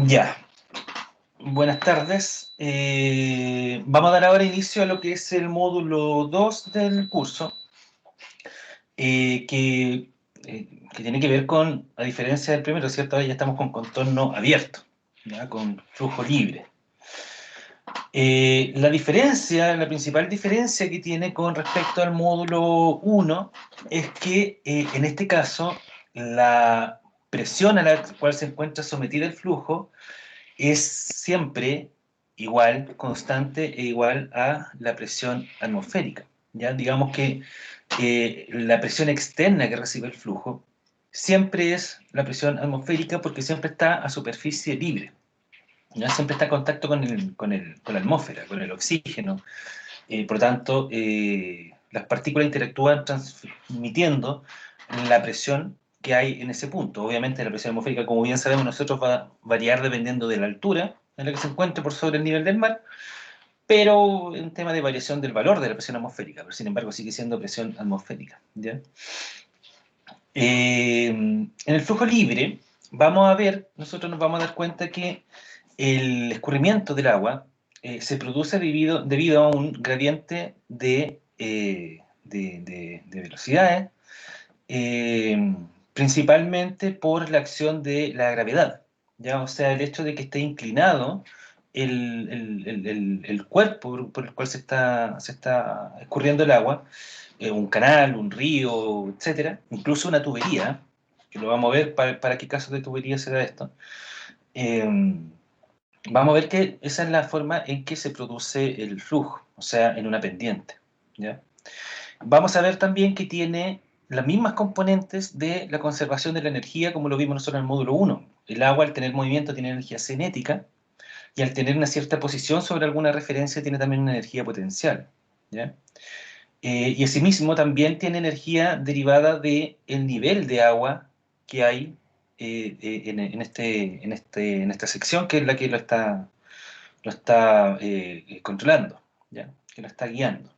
Ya, buenas tardes. Vamos a dar ahora inicio a lo que es el módulo 2 del curso, eh, que, que tiene que ver con, a diferencia del primero, ¿cierto? Ahora ya estamos con contorno abierto, ¿ya? Con flujo libre. La diferencia, la principal diferencia que tiene con respecto al módulo 1 es que en este caso la presión a la cual se encuentra sometido el flujo es siempre igual, constante e igual a la presión atmosférica. ¿Ya? Digamos que la presión externa que recibe el flujo siempre es la presión atmosférica porque siempre está a superficie libre. ¿Ya? Siempre está en contacto con la atmósfera, con el oxígeno. Por lo tanto, las partículas interactúan transmitiendo la presión que hay en ese punto. Obviamente la presión atmosférica, como bien sabemos nosotros, va a variar dependiendo de la altura en la que se encuentre por sobre el nivel del mar, pero en tema de variación del valor de la presión atmosférica, pero sin embargo sigue siendo presión atmosférica. ¿Ya? En el flujo libre, nosotros nos vamos a dar cuenta que el escurrimiento del agua se produce debido a un gradiente de velocidades, principalmente por la acción de la gravedad, ¿ya? O sea, el hecho de que esté inclinado el cuerpo por el cual se está escurriendo el agua, un canal, un río, etcétera, incluso una tubería, que lo vamos a ver para qué casos de tubería se da esto. eh, Vamos a ver que esa es la forma en que se produce el flujo, o sea, en una pendiente, ¿ya? Vamos a ver también que tiene las mismas componentes de la conservación de la energía, como lo vimos nosotros en el módulo 1. El agua, al tener movimiento, tiene energía cinética, y al tener una cierta posición sobre alguna referencia, tiene también una energía potencial, ¿ya? Y asimismo también tiene energía derivada del nivel de agua que hay en esta sección, que es la que lo está controlando, ¿ya? Que lo está guiando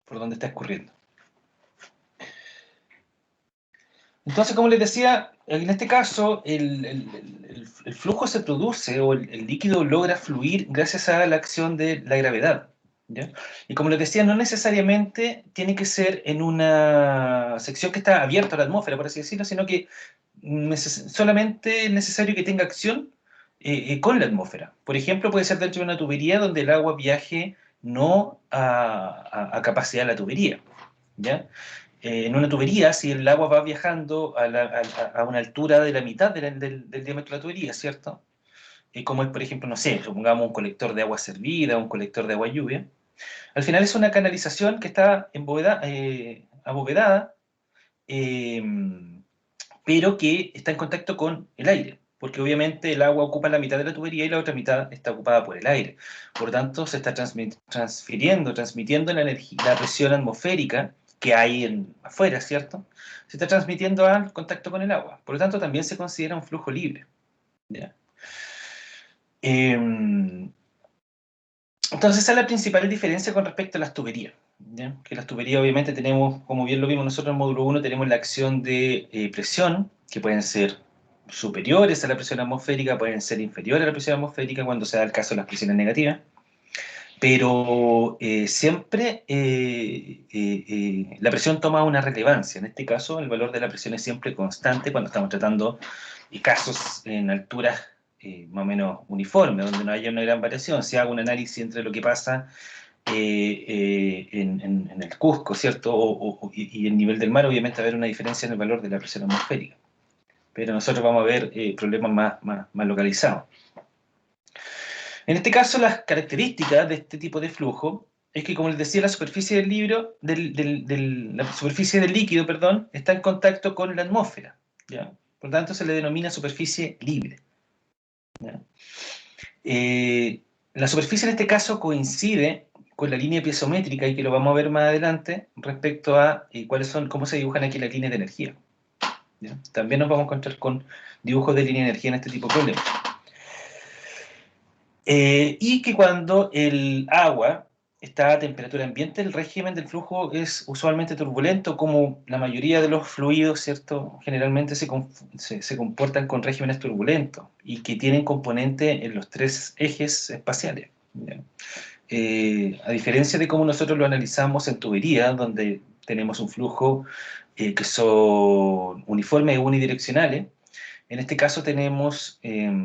por donde está escurriendo. Entonces, como les decía, en este caso el flujo se produce o el líquido logra fluir gracias a la acción de la gravedad, ¿ya? Y como les decía, no necesariamente tiene que ser en una sección que está abierta a la atmósfera, por así decirlo, sino que solamente es necesario que tenga acción con la atmósfera. Por ejemplo, puede ser dentro de una tubería donde el agua viaje no a capacidad de la tubería, ¿ya? En una tubería, si el agua va viajando a una altura de la mitad del diámetro de la tubería, ¿cierto? Como es, por ejemplo, no sé, supongamos un colector de agua servida, un colector de agua lluvia. Al final es una canalización que está abovedada, eh, pero que está en contacto con el aire, porque obviamente el agua ocupa la mitad de la tubería y la otra mitad está ocupada por el aire. Por lo tanto, se está transmitiendo la presión atmosférica que hay afuera, ¿cierto? Se está transmitiendo al contacto con el agua. Por lo tanto, también se considera un flujo libre, ¿ya? Eh, entonces, esa es la principal diferencia con respecto a las tuberías, ¿ya? Que las tuberías obviamente tenemos, como bien lo vimos nosotros en el módulo 1, tenemos la acción de presión, que pueden ser superiores a la presión atmosférica, pueden ser inferiores a la presión atmosférica cuando se da el caso de las presiones negativas, pero siempre la presión toma una relevancia. En este caso, el valor de la presión es siempre constante cuando estamos tratando casos en alturas más o menos uniformes, donde no haya una gran variación. Si hago un análisis entre lo que pasa en el Cusco, ¿cierto? Y el nivel del mar, obviamente va a haber una diferencia en el valor de la presión atmosférica. Pero nosotros vamos a ver problemas más localizados. En este caso, las características de este tipo de flujo es que, como les decía, la superficie la superficie del líquido, perdón, está en contacto con la atmósfera, ¿ya? Por lo tanto, se le denomina superficie libre, ¿ya? La superficie en este caso coincide con la línea piezométrica, y que lo vamos a ver más adelante, respecto a cómo se dibujan aquí las líneas de energía, ¿ya? También nos vamos a encontrar con dibujos de línea de energía en este tipo de problemas. Y que cuando el agua está a temperatura ambiente, el régimen del flujo es usualmente turbulento, como la mayoría de los fluidos, ¿cierto? Generalmente se comportan con regímenes turbulentos y que tienen componente en los tres ejes espaciales, ¿ya? A diferencia de cómo nosotros lo analizamos en tubería, donde tenemos un flujo que son uniformes y unidireccionales, en este caso tenemos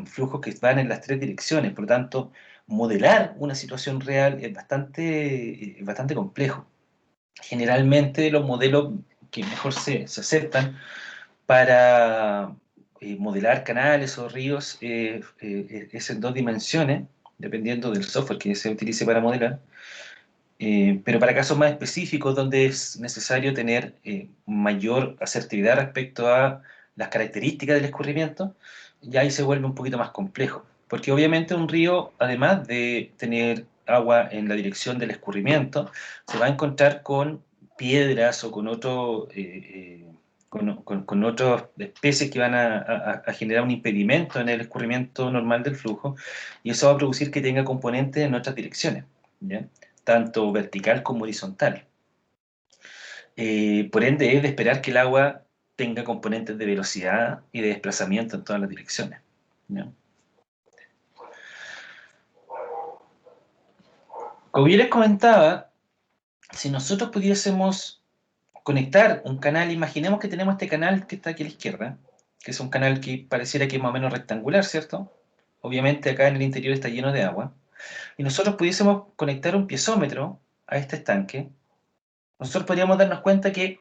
flujos que van en las tres direcciones, por lo tanto, modelar una situación real es bastante complejo. Generalmente los modelos que mejor se aceptan para modelar canales o ríos es en dos dimensiones, dependiendo del software que se utilice para modelar. Pero para casos más específicos donde es necesario tener mayor asertividad respecto a las características del escurrimiento, ya ahí se vuelve un poquito más complejo. Porque obviamente un río, además de tener agua en la dirección del escurrimiento, se va a encontrar con piedras o con con otras especies que van a generar un impedimento en el escurrimiento normal del flujo, y eso va a producir que tenga componentes en otras direcciones, ¿ya? Tanto vertical como horizontal. Por ende, es de esperar que el agua tenga componentes de velocidad y de desplazamiento en todas las direcciones, ¿ya? Como yo les comentaba, si nosotros pudiésemos conectar un canal, imaginemos que tenemos este canal que está aquí a la izquierda, que es un canal que pareciera que es más o menos rectangular, ¿cierto? Obviamente acá en el interior está lleno de agua, y nosotros pudiésemos conectar un piezómetro a este estanque, nosotros podríamos darnos cuenta que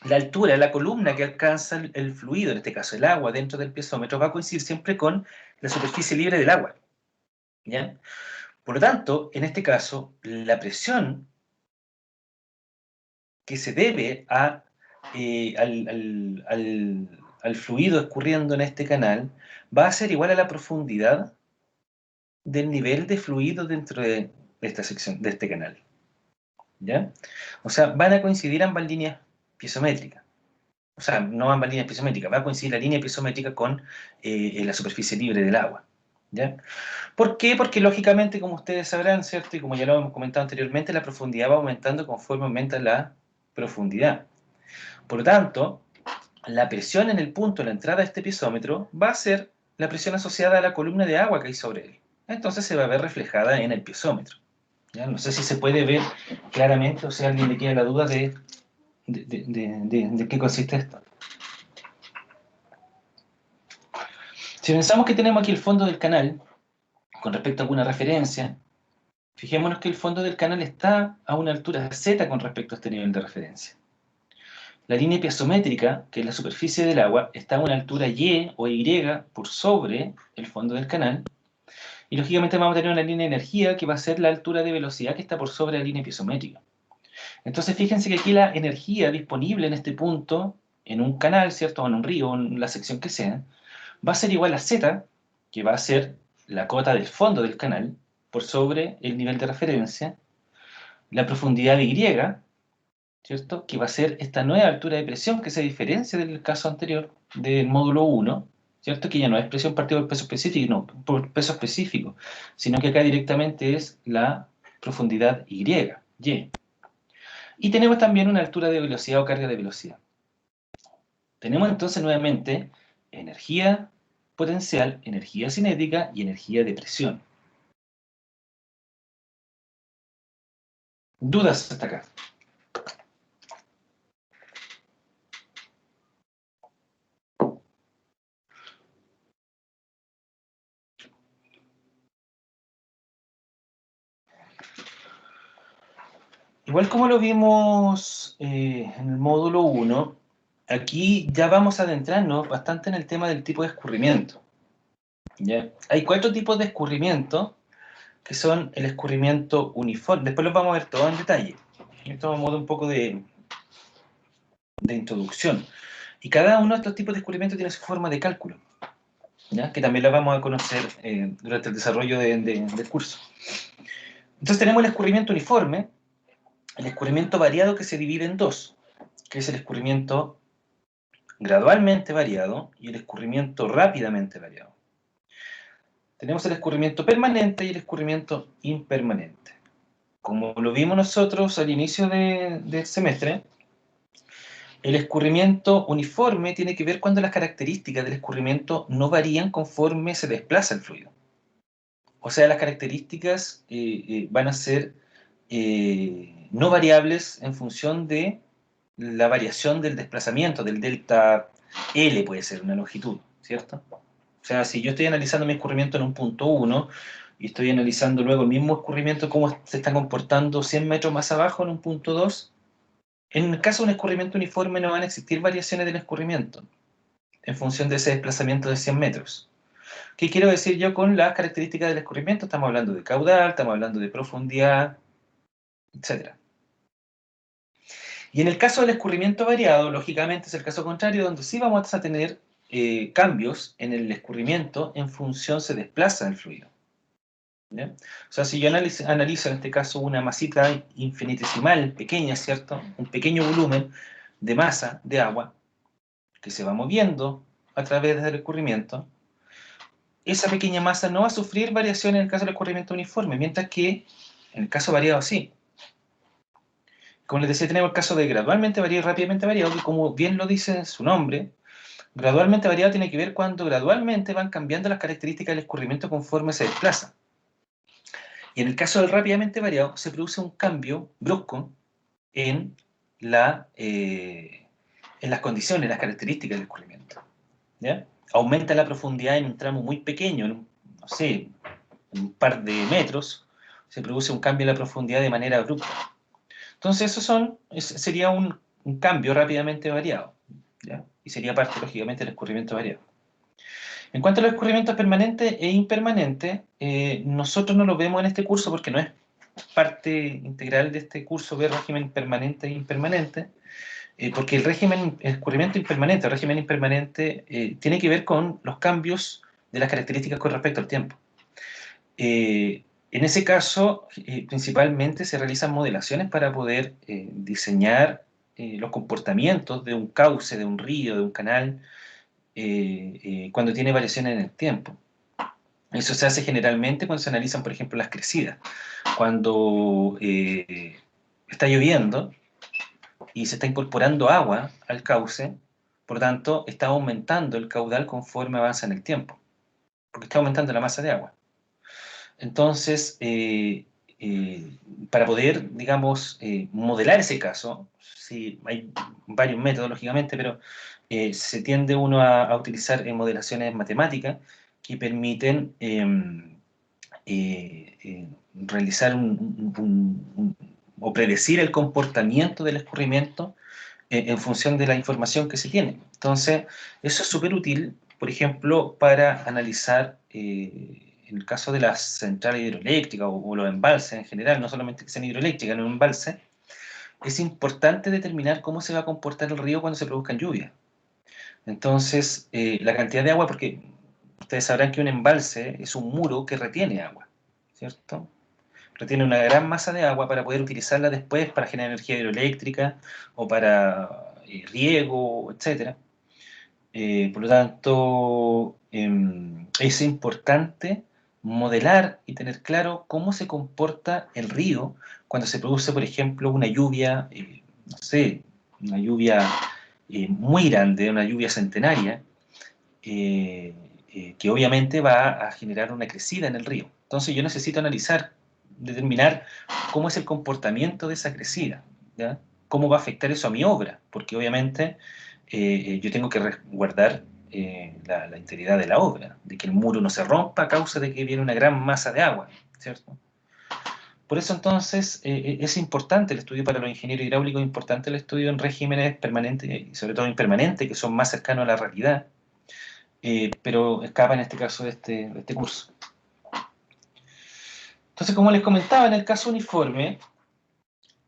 la altura, la columna que alcanza el fluido, en este caso el agua, dentro del piezómetro, va a coincidir siempre con la superficie libre del agua, ¿ya? Por lo tanto, en este caso, la presión que se debe al fluido escurriendo en este canal va a ser igual a la profundidad del nivel de fluido dentro de esta sección, de este canal, ¿ya? O sea, van a coincidir ambas líneas piezométricas. O sea, no ambas líneas piezométricas, va a coincidir la línea piezométrica con la superficie libre del agua, ¿ya? ¿Por qué? Porque lógicamente, como ustedes sabrán, ¿cierto? Y como ya lo hemos comentado anteriormente, la profundidad va aumentando conforme aumenta la profundidad. Por lo tanto, la presión en el punto de la entrada de este piezómetro va a ser la presión asociada a la columna de agua que hay sobre él. Entonces se va a ver reflejada en el piezómetro, ¿ya? No sé si se puede ver claramente o si a alguien le queda la duda de qué consiste esto. Si pensamos que tenemos aquí el fondo del canal, con respecto a alguna referencia, fijémonos que el fondo del canal está a una altura z con respecto a este nivel de referencia. La línea piezométrica, que es la superficie del agua, está a una altura y o y por sobre el fondo del canal, y lógicamente vamos a tener una línea de energía que va a ser la altura de velocidad que está por sobre la línea piezométrica. Entonces fíjense que aquí la energía disponible en este punto, en un canal, ¿cierto? O en un río, en la sección que sea, va a ser igual a Z, que va a ser la cota del fondo del canal, por sobre el nivel de referencia, la profundidad de Y, ¿cierto? Que va a ser esta nueva altura de presión que se diferencia del caso anterior, del módulo 1, ¿cierto? Que ya no es presión partida por peso específico, no, por peso específico, sino que acá directamente es la profundidad Y. Y tenemos también una altura de velocidad o carga de velocidad. Tenemos entonces nuevamente energía potencial, energía cinética y energía de presión. ¿Dudas hasta acá? Igual como lo vimos en el módulo 1, aquí ya vamos a adentrarnos bastante en el tema del tipo de escurrimiento, ¿ya? Hay 4 tipos de escurrimiento, que son el escurrimiento uniforme. Después los vamos a ver todos en detalle. Esto es a modo un poco de introducción. Y cada uno de estos tipos de escurrimiento tiene su forma de cálculo, ¿ya? Que también la vamos a conocer durante el desarrollo del curso. Entonces tenemos el escurrimiento uniforme, el escurrimiento variado que se divide en dos, que es el escurrimiento gradualmente variado y el escurrimiento rápidamente variado. Tenemos el escurrimiento permanente y el escurrimiento impermanente. Como lo vimos nosotros al inicio del semestre, el escurrimiento uniforme tiene que ver cuando las características del escurrimiento no varían conforme se desplaza el fluido. O sea, las características van a ser no variables en función de la variación del desplazamiento, del delta L puede ser una longitud, ¿cierto? O sea, si yo estoy analizando mi escurrimiento en un punto 1 y estoy analizando luego el mismo escurrimiento, cómo se está comportando 100 metros más abajo en un punto 2, en el caso de un escurrimiento uniforme no van a existir variaciones del escurrimiento en función de ese desplazamiento de 100 metros. ¿Qué quiero decir yo con las características del escurrimiento? Estamos hablando de caudal, estamos hablando de profundidad, etc. Y en el caso del escurrimiento variado, lógicamente es el caso contrario, donde sí vamos a tener cambios en el escurrimiento en función se desplaza el fluido. ¿Ya? O sea, si yo analizo en este caso una masita infinitesimal, pequeña, ¿cierto? Un pequeño volumen de masa de agua que se va moviendo a través del escurrimiento, esa pequeña masa no va a sufrir variación en el caso del escurrimiento uniforme, mientras que en el caso variado sí. Como les decía, tenemos el caso de gradualmente variado y rápidamente variado, que como bien lo dice su nombre, gradualmente variado tiene que ver cuando gradualmente van cambiando las características del escurrimiento conforme se desplaza. Y en el caso del rápidamente variado se produce un cambio brusco en, en las condiciones, las características del escurrimiento. ¿Ya? Aumenta la profundidad en un tramo muy pequeño, no sé, un par de metros, se produce un cambio en la profundidad de manera abrupta. Entonces sería un cambio rápidamente variado, ¿ya? Y sería parte, lógicamente, del escurrimiento variado. En cuanto a los escurrimientos permanentes e impermanentes, nosotros no lo vemos en este curso porque no es parte integral de este curso ver régimen permanente e impermanente, porque el escurrimiento impermanente, el régimen impermanente, tiene que ver con los cambios de las características con respecto al tiempo. En ese caso, principalmente se realizan modelaciones para poder diseñar los comportamientos de un cauce, de un río, de un canal, cuando tiene variaciones en el tiempo. Eso se hace generalmente cuando se analizan, por ejemplo, las crecidas. Cuando está lloviendo y se está incorporando agua al cauce, por tanto, está aumentando el caudal conforme avanza en el tiempo, porque está aumentando la masa de agua. Entonces, para poder, digamos, modelar ese caso, sí, hay varios métodos, lógicamente, pero se tiende uno a utilizar modelaciones matemáticas que permiten realizar o predecir el comportamiento del escurrimiento en función de la información que se tiene. Entonces, eso es súper útil, por ejemplo, para analizar, en el caso de las centrales hidroeléctricas o los embalses en general, no solamente que sean hidroeléctricas, en un embalse, es importante determinar cómo se va a comportar el río cuando se produzcan lluvias. Entonces, la cantidad de agua, porque ustedes sabrán que un embalse es un muro que retiene agua, ¿cierto? Retiene una gran masa de agua para poder utilizarla después para generar energía hidroeléctrica o para riego, etc. Por lo tanto, es importante modelar y tener claro cómo se comporta el río cuando se produce, por ejemplo, una lluvia, no sé, una lluvia muy grande, una lluvia centenaria, eh, que obviamente va a generar una crecida en el río. Entonces yo necesito analizar, determinar cómo es el comportamiento de esa crecida, ¿ya? Cómo va a afectar eso a mi obra, porque obviamente yo tengo que resguardar la integridad de la obra, de que el muro no se rompa a causa de que viene una gran masa de agua, ¿cierto? Por eso entonces es importante el estudio para los ingenieros hidráulicos, es importante el estudio en regímenes permanentes y sobre todo impermanentes, que son más cercanos a la realidad, pero escapa en este caso de este curso. Entonces, como les comentaba, en el caso uniforme,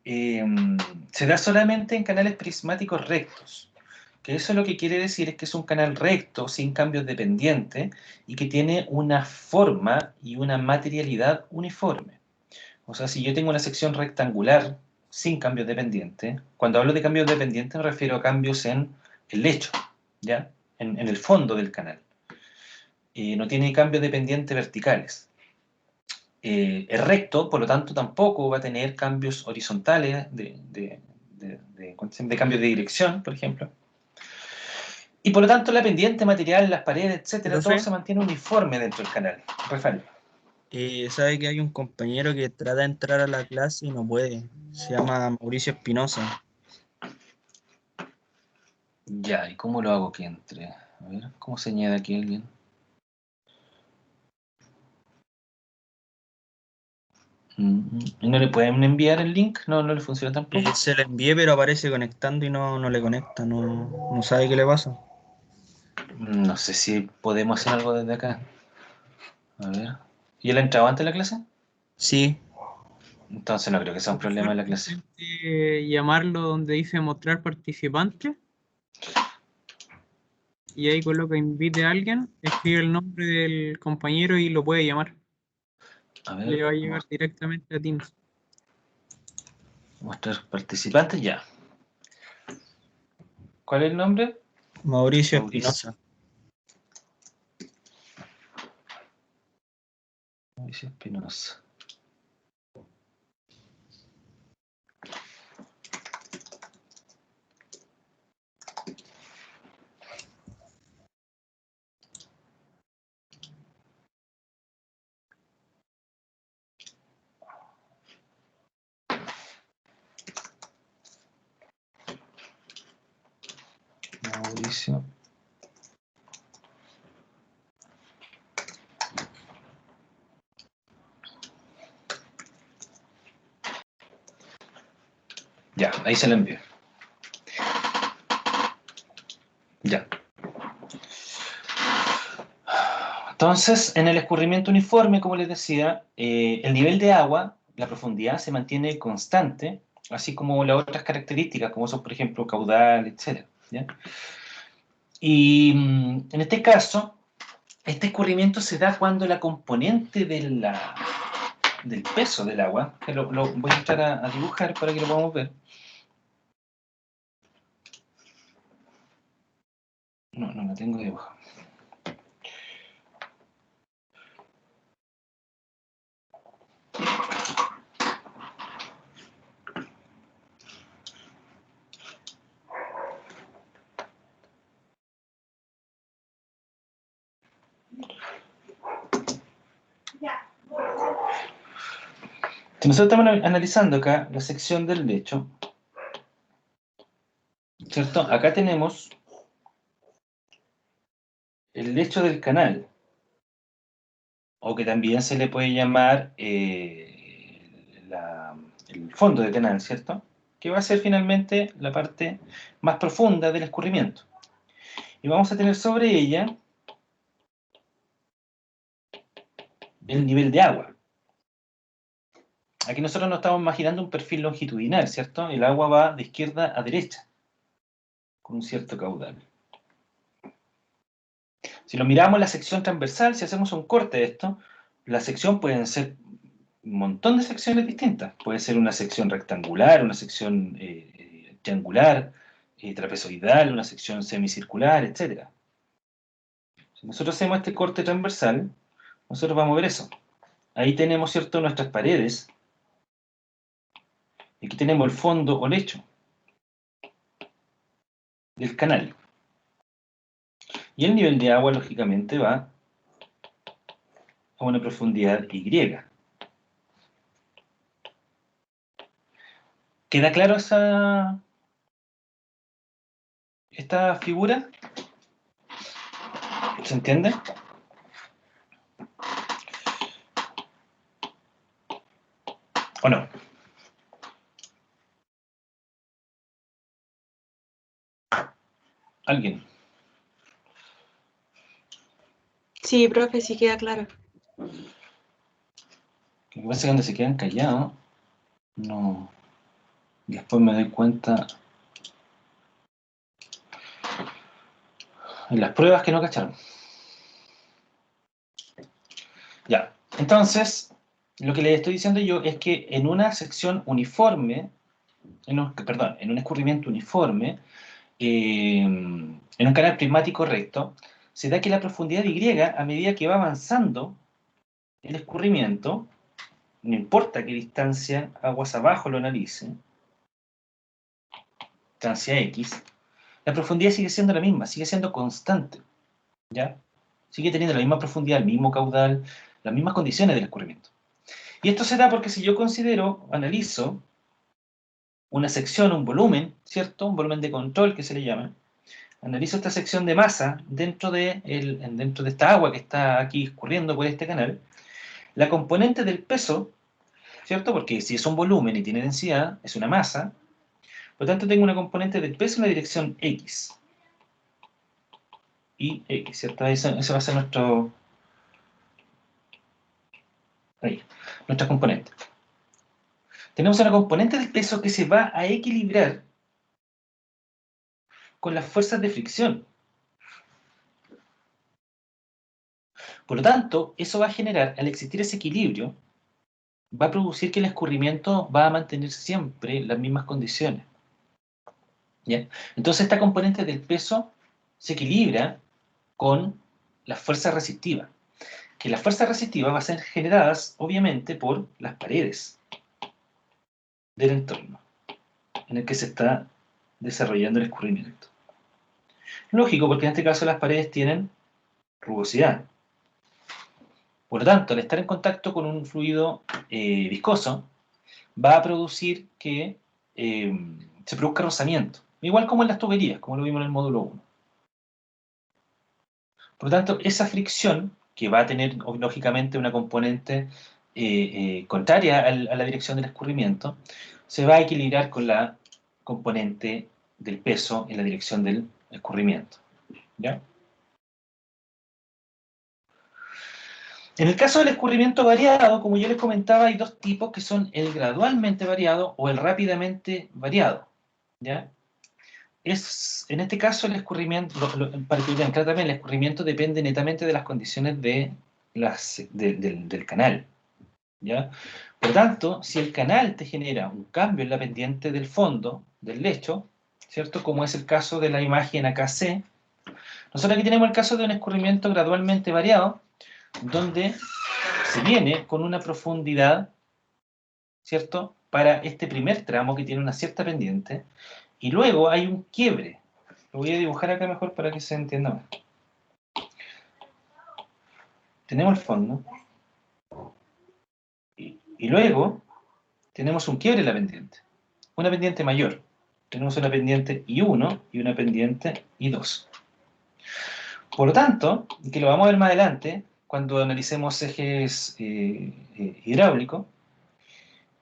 se da solamente en canales prismáticos rectos, que eso lo que quiere decir es que es un canal recto, sin cambios dependientes, y que tiene una forma y una materialidad uniforme. O sea, si yo tengo una sección rectangular sin cambios dependientes, cuando hablo de cambios dependientes me refiero a cambios en el lecho, ¿ya? En el fondo del canal. No tiene cambios dependientes verticales. es recto, por lo tanto tampoco va a tener cambios horizontales de cambios de dirección, por ejemplo. Y por lo tanto la pendiente, material, las paredes, etcétera, todo Profe, se mantiene uniforme dentro del canal. Rafael. sabe que hay un compañero que trata de entrar a la clase y no puede. Se llama Mauricio Espinosa. Ya, ¿y cómo lo hago que entre? A ver, ¿cómo se añade aquí alguien? ¿Y no le pueden enviar el link? No, no le funciona tampoco. Se le envié, pero aparece conectando y no le conecta. No sabe qué le pasa. No sé si podemos hacer algo desde acá. A ver. ¿Y él ha entrado antes de la clase? Sí, Entonces no creo que sea un problema Profesor, en la clase. intente llamarlo donde dice mostrar participante y ahí coloca invite a alguien, escribe el nombre del compañero y lo puede llamar. A Le ver, va a llegar directamente a Teams. mostrar participantes, ya. ¿Cuál es el nombre? Mauricio Mauricio. Espinosa. Mauricio Espinosa. Mauricio. Ya, ahí se lo envío. Ya. Entonces, en el escurrimiento uniforme, como les decía, el nivel de agua, la profundidad, se mantiene constante, así como las otras características, como son, por ejemplo, caudal, etc. ¿Ya? Y en este caso, este escurrimiento se da cuando la componente del peso del agua, que lo voy a entrar a dibujar para que lo podamos ver. No, no lo tengo dibujado. Si nosotros estamos analizando acá la sección del lecho, ¿cierto? Acá tenemos el lecho del canal, o que también se le puede llamar el fondo de canal, ¿cierto? Que va a ser finalmente la parte más profunda del escurrimiento. Y vamos a tener sobre ella el nivel de agua. Aquí nosotros nos estamos imaginando un perfil longitudinal, ¿cierto? El agua va de izquierda a derecha, con un cierto caudal. Si lo miramos la sección transversal, si hacemos un corte de esto, la sección pueden ser un montón de secciones distintas. Puede ser una sección rectangular, una sección triangular, trapezoidal, una sección semicircular, etc. Si nosotros hacemos este corte transversal, nosotros vamos a ver eso. Ahí tenemos, ¿cierto?, nuestras paredes. Y aquí tenemos el fondo o lecho del canal. Y el nivel de agua, lógicamente, va a una profundidad Y. ¿Queda claro esta figura? ¿Se entiende? ¿O no? ¿Alguien? Sí, profe, sí queda claro. Lo que pasa es que cuando se quedan callados, no. Después me doy cuenta en las pruebas que no cacharon. Ya, entonces, lo que les estoy diciendo yo es que en una sección uniforme, perdón, en un escurrimiento uniforme, en un canal prismático recto, se da que la profundidad Y, a medida que va avanzando el escurrimiento, no importa qué distancia aguas abajo lo analice, distancia X, la profundidad sigue siendo la misma, sigue siendo constante, ¿ya? Sigue teniendo la misma profundidad, el mismo caudal, las mismas condiciones del escurrimiento. Y esto se da porque si yo analizo una sección, un volumen, ¿cierto? Un volumen de control que se le llama, analizo esta sección de masa dentro de esta agua que está aquí escurriendo por este canal, la componente del peso, ¿cierto? Porque si es un volumen y tiene densidad, es una masa, por lo tanto tengo una componente del peso en la dirección X. Y X, ¿cierto? Eso va a ser nuestra componente. Tenemos una componente del peso que se va a equilibrar con las fuerzas de fricción. Por lo tanto, eso va a generar, al existir ese equilibrio, va a producir que el escurrimiento va a mantener siempre las mismas condiciones. ¿Ya? Entonces esta componente del peso se equilibra con las fuerzas resistivas. Que las fuerzas resistivas van a ser generadas, obviamente, por las paredes del entorno en el que se está desarrollando el escurrimiento. Lógico, porque en este caso las paredes tienen rugosidad. Por lo tanto, al estar en contacto con un fluido viscoso, va a producir que se produzca rozamiento. Igual como en las tuberías, como lo vimos en el módulo 1. Por lo tanto, esa fricción, que va a tener lógicamente una componente contraria a la dirección del escurrimiento, se va a equilibrar con la componente del peso en la dirección del escurrimiento. ¿Ya? En el caso del escurrimiento variado, como yo les comentaba, hay dos tipos que son el gradualmente variado o el rápidamente variado. ¿Ya? En este caso el escurrimiento, para que vean claro también, el escurrimiento depende netamente de las condiciones del canal. ¿Ya? Por lo tanto, si el canal te genera un cambio en la pendiente del fondo del lecho, ¿cierto? Como es el caso de la imagen AKC, nosotros aquí tenemos el caso de un escurrimiento gradualmente variado, donde se viene con una profundidad, ¿cierto? Para este primer tramo que tiene una cierta pendiente, y luego hay un quiebre. Lo voy a dibujar acá mejor para que se entienda más. Tenemos el fondo, y luego tenemos un quiebre en la pendiente, una pendiente mayor. Tenemos una pendiente I1 y una pendiente I2. Por lo tanto, que lo vamos a ver más adelante, cuando analicemos ejes hidráulicos,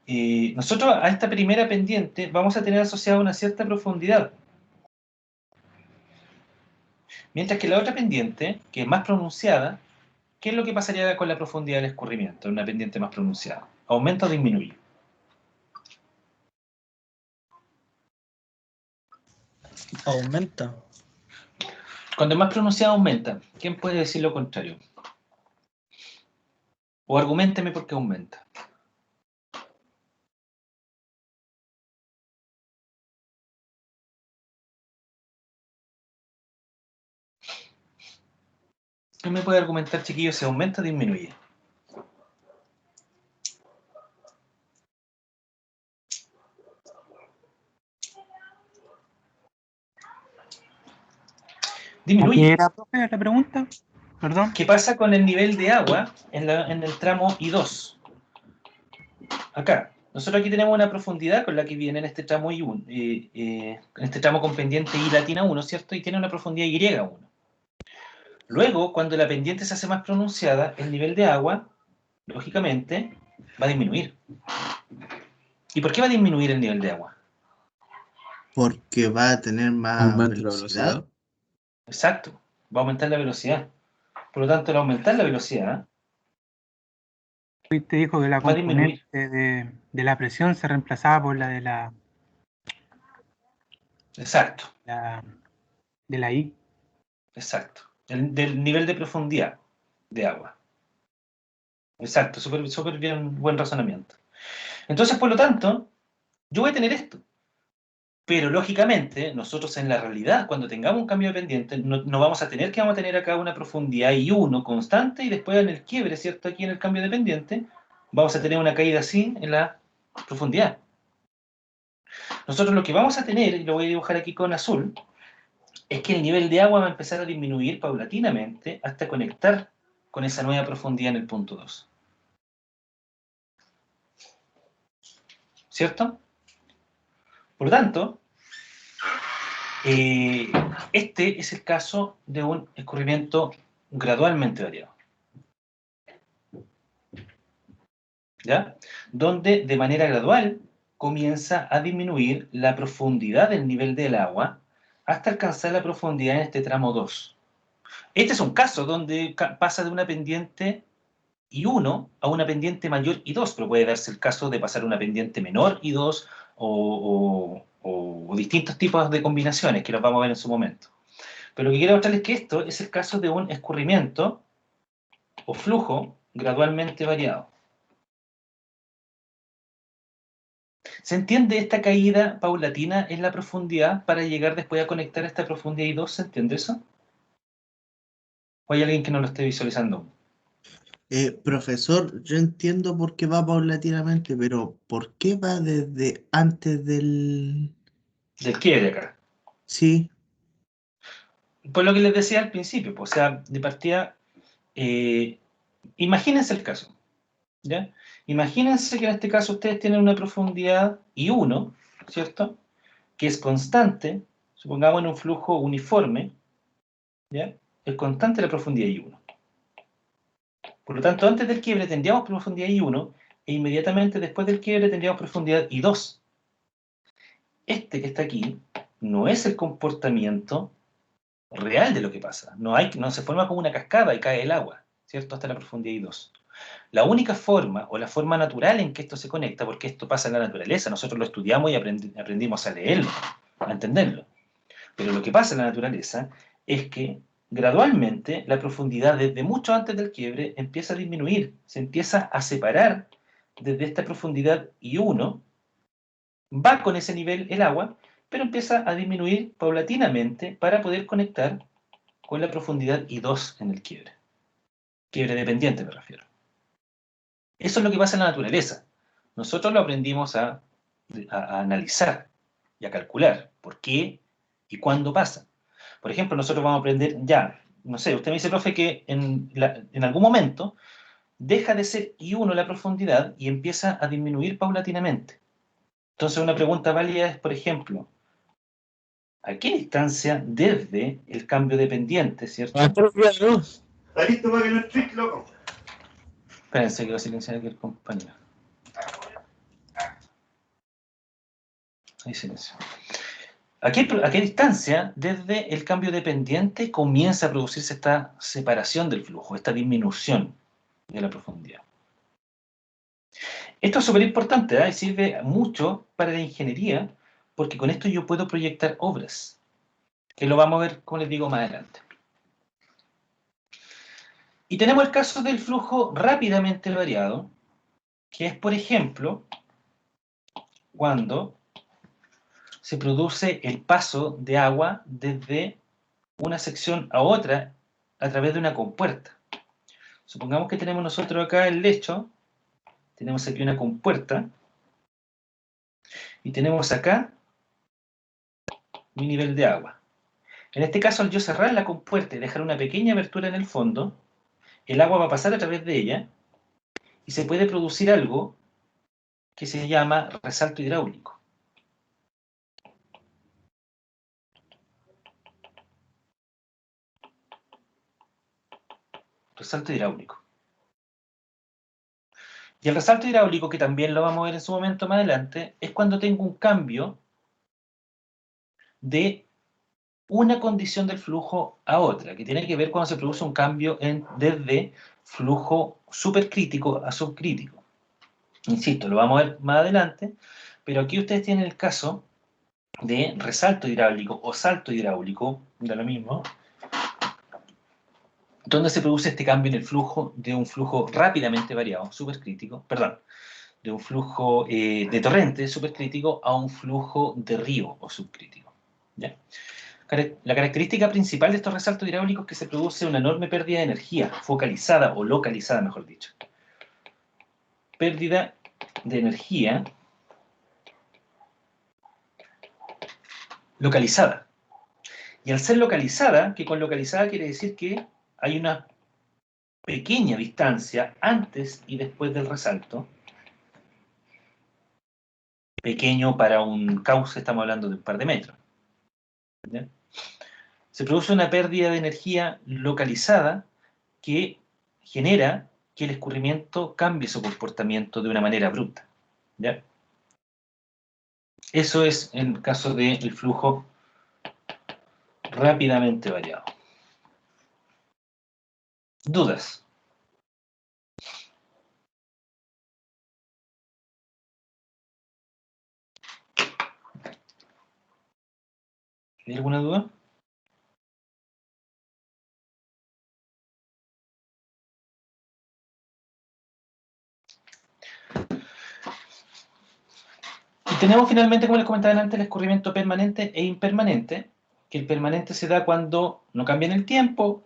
nosotros a esta primera pendiente vamos a tener asociada una cierta profundidad. Mientras que la otra pendiente, que es más pronunciada, ¿qué es lo que pasaría con la profundidad del escurrimiento en una pendiente más pronunciada? ¿Aumenta o disminuye? Aumenta. Cuando es más pronunciada, aumenta. ¿Quién puede decir lo contrario? O argumenteme por qué aumenta. ¿Quién me puede argumentar, chiquillos, si aumenta o disminuye? ¿Qué Disminuye. era, profe, la pregunta? Perdón. ¿Qué pasa con el nivel de agua en el tramo I2? Acá. Nosotros aquí tenemos una profundidad con la que viene en este tramo I1, en este tramo con pendiente I latina 1, ¿cierto? Y tiene una profundidad Y1. Luego, cuando la pendiente se hace más pronunciada, el nivel de agua, lógicamente, va a disminuir. ¿Y por qué va a disminuir el nivel de agua? Porque va a tener más Aumenta la velocidad. velocidad. Exacto, va a aumentar la velocidad. Por lo tanto, al aumentar la velocidad, Te dijo que la va a disminuir. componente de la presión se reemplazaba por la de la Exacto, I. exacto. Del nivel de profundidad de agua. Exacto, súper bien, buen razonamiento. Entonces, por lo tanto, yo voy a tener esto. Pero, lógicamente, nosotros en la realidad, cuando tengamos un cambio de pendiente, no vamos a tener acá una profundidad I1 constante y después en el quiebre, ¿cierto? Aquí en el cambio de pendiente, vamos a tener una caída así en la profundidad. Nosotros lo que vamos a tener, y lo voy a dibujar aquí con azul, es que el nivel de agua va a empezar a disminuir paulatinamente hasta conectar con esa nueva profundidad en el punto 2. ¿Cierto? Por lo tanto, este es el caso de un escurrimiento gradualmente variado. ¿Ya? Donde de manera gradual comienza a disminuir la profundidad del nivel del agua hasta alcanzar la profundidad en este tramo 2. Este es un caso donde pasa de una pendiente I1 a una pendiente mayor I2, pero puede darse el caso de pasar una pendiente menor I2 o distintos tipos de combinaciones que los vamos a ver en su momento. Pero lo que quiero mostrarles es que esto es el caso de un escurrimiento o flujo gradualmente variado. ¿Se entiende esta caída paulatina en la profundidad para llegar después a conectar a esta profundidad I2? ¿Se entiende eso? ¿O hay alguien que no lo esté visualizando? Profesor, yo entiendo por qué va paulatinamente, pero ¿por qué va desde antes del...? Del quiebre acá. Sí, Pues lo que les decía al principio, pues, o sea, de partida, imagínense el caso, ¿ya? Imagínense que en este caso ustedes tienen una profundidad I1, ¿cierto? Que es constante, supongamos en un flujo uniforme, ¿ya? Es constante la profundidad I1. Por lo tanto, antes del quiebre tendríamos profundidad I1 e inmediatamente después del quiebre tendríamos profundidad I2. Este que está aquí no es el comportamiento real de lo que pasa. No se forma como una cascada y cae el agua, ¿cierto? Hasta la profundidad I2. La única forma, o la forma natural en que esto se conecta, porque esto pasa en la naturaleza, nosotros lo estudiamos y aprendimos a leerlo, a entenderlo. Pero lo que pasa en la naturaleza es que gradualmente la profundidad desde mucho antes del quiebre empieza a disminuir, se empieza a separar desde esta profundidad I1, va con ese nivel el agua, pero empieza a disminuir paulatinamente para poder conectar con la profundidad I2 en el quiebre. Quiebre dependiente me refiero. Eso es lo que pasa en la naturaleza. Nosotros lo aprendimos a analizar y a calcular por qué y cuándo pasa. Por ejemplo, nosotros vamos a aprender ya, no sé, usted me dice, profe, que en algún momento deja de ser I1 la profundidad y empieza a disminuir paulatinamente. Entonces una pregunta válida es, por ejemplo, ¿a qué distancia desde el cambio de pendiente, cierto? ¿Está listo para que lo explique, loco? Espérense que voy a silenciar aquí el compañero. Ahí silencio. ¿A qué distancia desde el cambio de pendiente comienza a producirse esta separación del flujo, esta disminución de la profundidad? Esto es súper importante, ¿eh? Y sirve mucho para la ingeniería, porque con esto yo puedo proyectar obras, que lo vamos a ver, como les digo, más adelante. Y tenemos el caso del flujo rápidamente variado, que es, por ejemplo, cuando se produce el paso de agua desde una sección a otra a través de una compuerta. Supongamos que tenemos nosotros acá el lecho, tenemos aquí una compuerta, y tenemos acá mi nivel de agua. En este caso, al yo cerrar la compuerta y dejar una pequeña abertura en el fondo, el agua va a pasar a través de ella y se puede producir algo que se llama resalto hidráulico. Resalto hidráulico. Y el resalto hidráulico, que también lo vamos a ver en su momento más adelante, es cuando tengo un cambio de una condición del flujo a otra, que tiene que ver cuando se produce un cambio desde flujo supercrítico a subcrítico. Insisto, lo vamos a ver más adelante, pero aquí ustedes tienen el caso de resalto hidráulico o salto hidráulico, da lo mismo, donde se produce este cambio en el flujo de un flujo rápidamente variado, supercrítico, perdón, de un flujo de torrente supercrítico a un flujo de río o subcrítico. ¿Ya? La característica principal de estos resaltos hidráulicos es que se produce una enorme pérdida de energía, focalizada o localizada, mejor dicho. pérdida de energía localizada. Y al ser localizada, que con localizada quiere decir que hay una pequeña distancia antes y después del resalto. Pequeño para un cauce, estamos hablando de un par de metros. ¿Ya? Se produce una pérdida de energía localizada que genera que el escurrimiento cambie su comportamiento de una manera abrupta. ¿Ya? Eso es en el caso del flujo rápidamente variado. ¿Dudas? ¿Hay alguna duda? Y tenemos finalmente, como les comentaba antes, el escurrimiento permanente e impermanente, que el permanente se da cuando no cambia en el tiempo,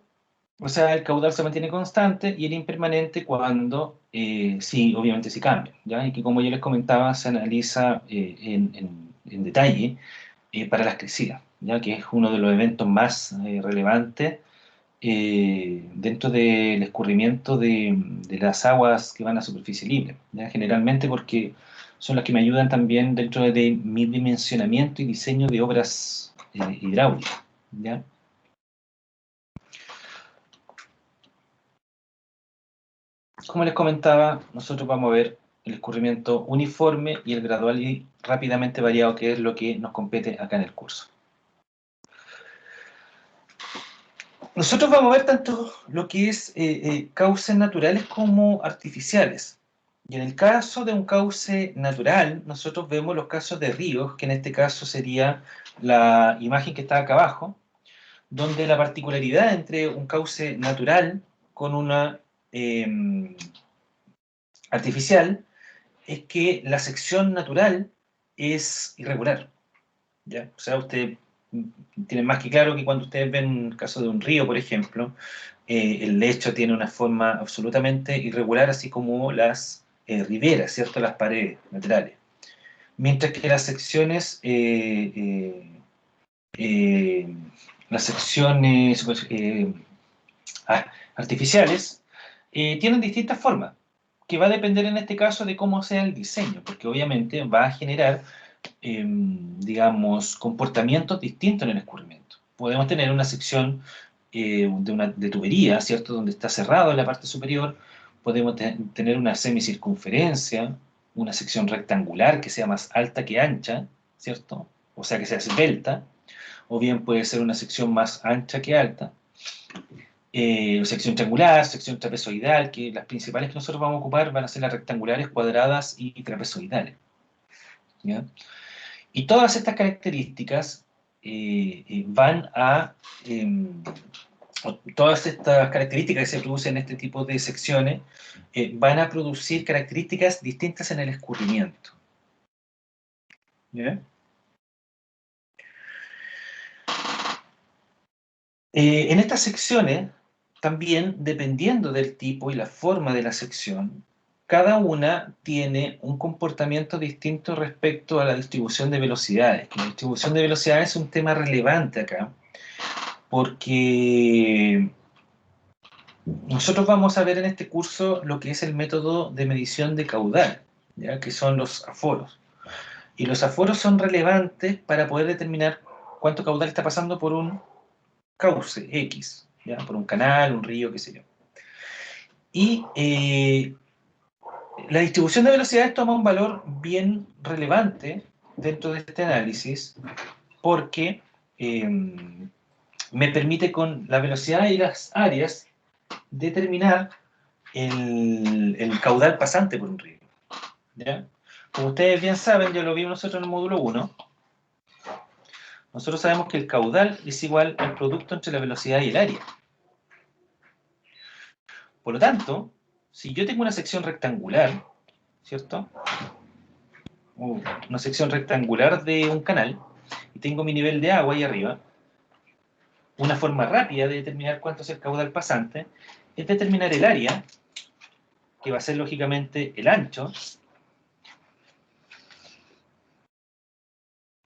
o sea, el caudal se mantiene constante, y el impermanente cuando sí, obviamente sí cambia, ¿ya? Y que, como ya les comentaba, se analiza en detalle para las crecidas, ¿ya? Que es uno de los eventos más relevantes dentro del escurrimiento de las aguas que van a superficie libre, ¿ya? Generalmente porque son las que me ayudan también dentro de mi dimensionamiento y diseño de obras hidráulicas, ¿ya? Como les comentaba, nosotros vamos a ver el escurrimiento uniforme y el gradual y rápidamente variado, que es lo que nos compete acá en el curso. Nosotros vamos a ver tanto lo que es cauces naturales como artificiales. Y en el caso de un cauce natural, nosotros vemos los casos de ríos, que en este caso sería la imagen que está acá abajo, donde la particularidad entre un cauce natural con una artificial es que la sección natural es irregular, ¿ya? O sea, ustedes tienen más que claro que cuando ustedes ven el caso de un río, por ejemplo, el lecho tiene una forma absolutamente irregular, así como las riberas, ¿cierto? Las paredes laterales. Mientras que las secciones, pues, artificiales tienen distintas formas, que va a depender en este caso de cómo sea el diseño, porque obviamente va a generar, digamos, comportamientos distintos en el escurrimiento. Podemos tener una sección de tubería, ¿cierto?, donde está cerrado en la parte superior. Podemos tener una semicircunferencia, una sección rectangular que sea más alta que ancha, ¿cierto?, o sea, que sea esbelta, o bien puede ser una sección más ancha que alta. Sección triangular, sección trapezoidal, que las principales que nosotros vamos a ocupar van a ser las rectangulares, cuadradas y trapezoidales, ¿ya? Y todas estas características todas estas características que se producen en este tipo de secciones van a producir características distintas en el escurrimiento, ¿ya? En estas secciones, también, dependiendo del tipo y la forma de la sección, cada una tiene un comportamiento distinto respecto a la distribución de velocidades. La distribución de velocidades es un tema relevante acá, porque nosotros vamos a ver en este curso lo que es el método de medición de caudal, ¿ya? Que son los aforos. Y los aforos son relevantes para poder determinar cuánto caudal está pasando por un cauce X, ¿ya? Por un canal, un río, qué sé yo. Y la distribución de velocidades toma un valor bien relevante dentro de este análisis, porque me permite con la velocidad y las áreas determinar el caudal pasante por un río, ¿ya? Como ustedes bien saben, ya lo vimos nosotros en el módulo 1, nosotros sabemos que el caudal es igual al producto entre la velocidad y el área. Por lo tanto, si yo tengo una sección rectangular, ¿cierto? Una sección rectangular de un canal, y tengo mi nivel de agua ahí arriba, una forma rápida de determinar cuánto es el caudal pasante es determinar el área que va a ser lógicamente el ancho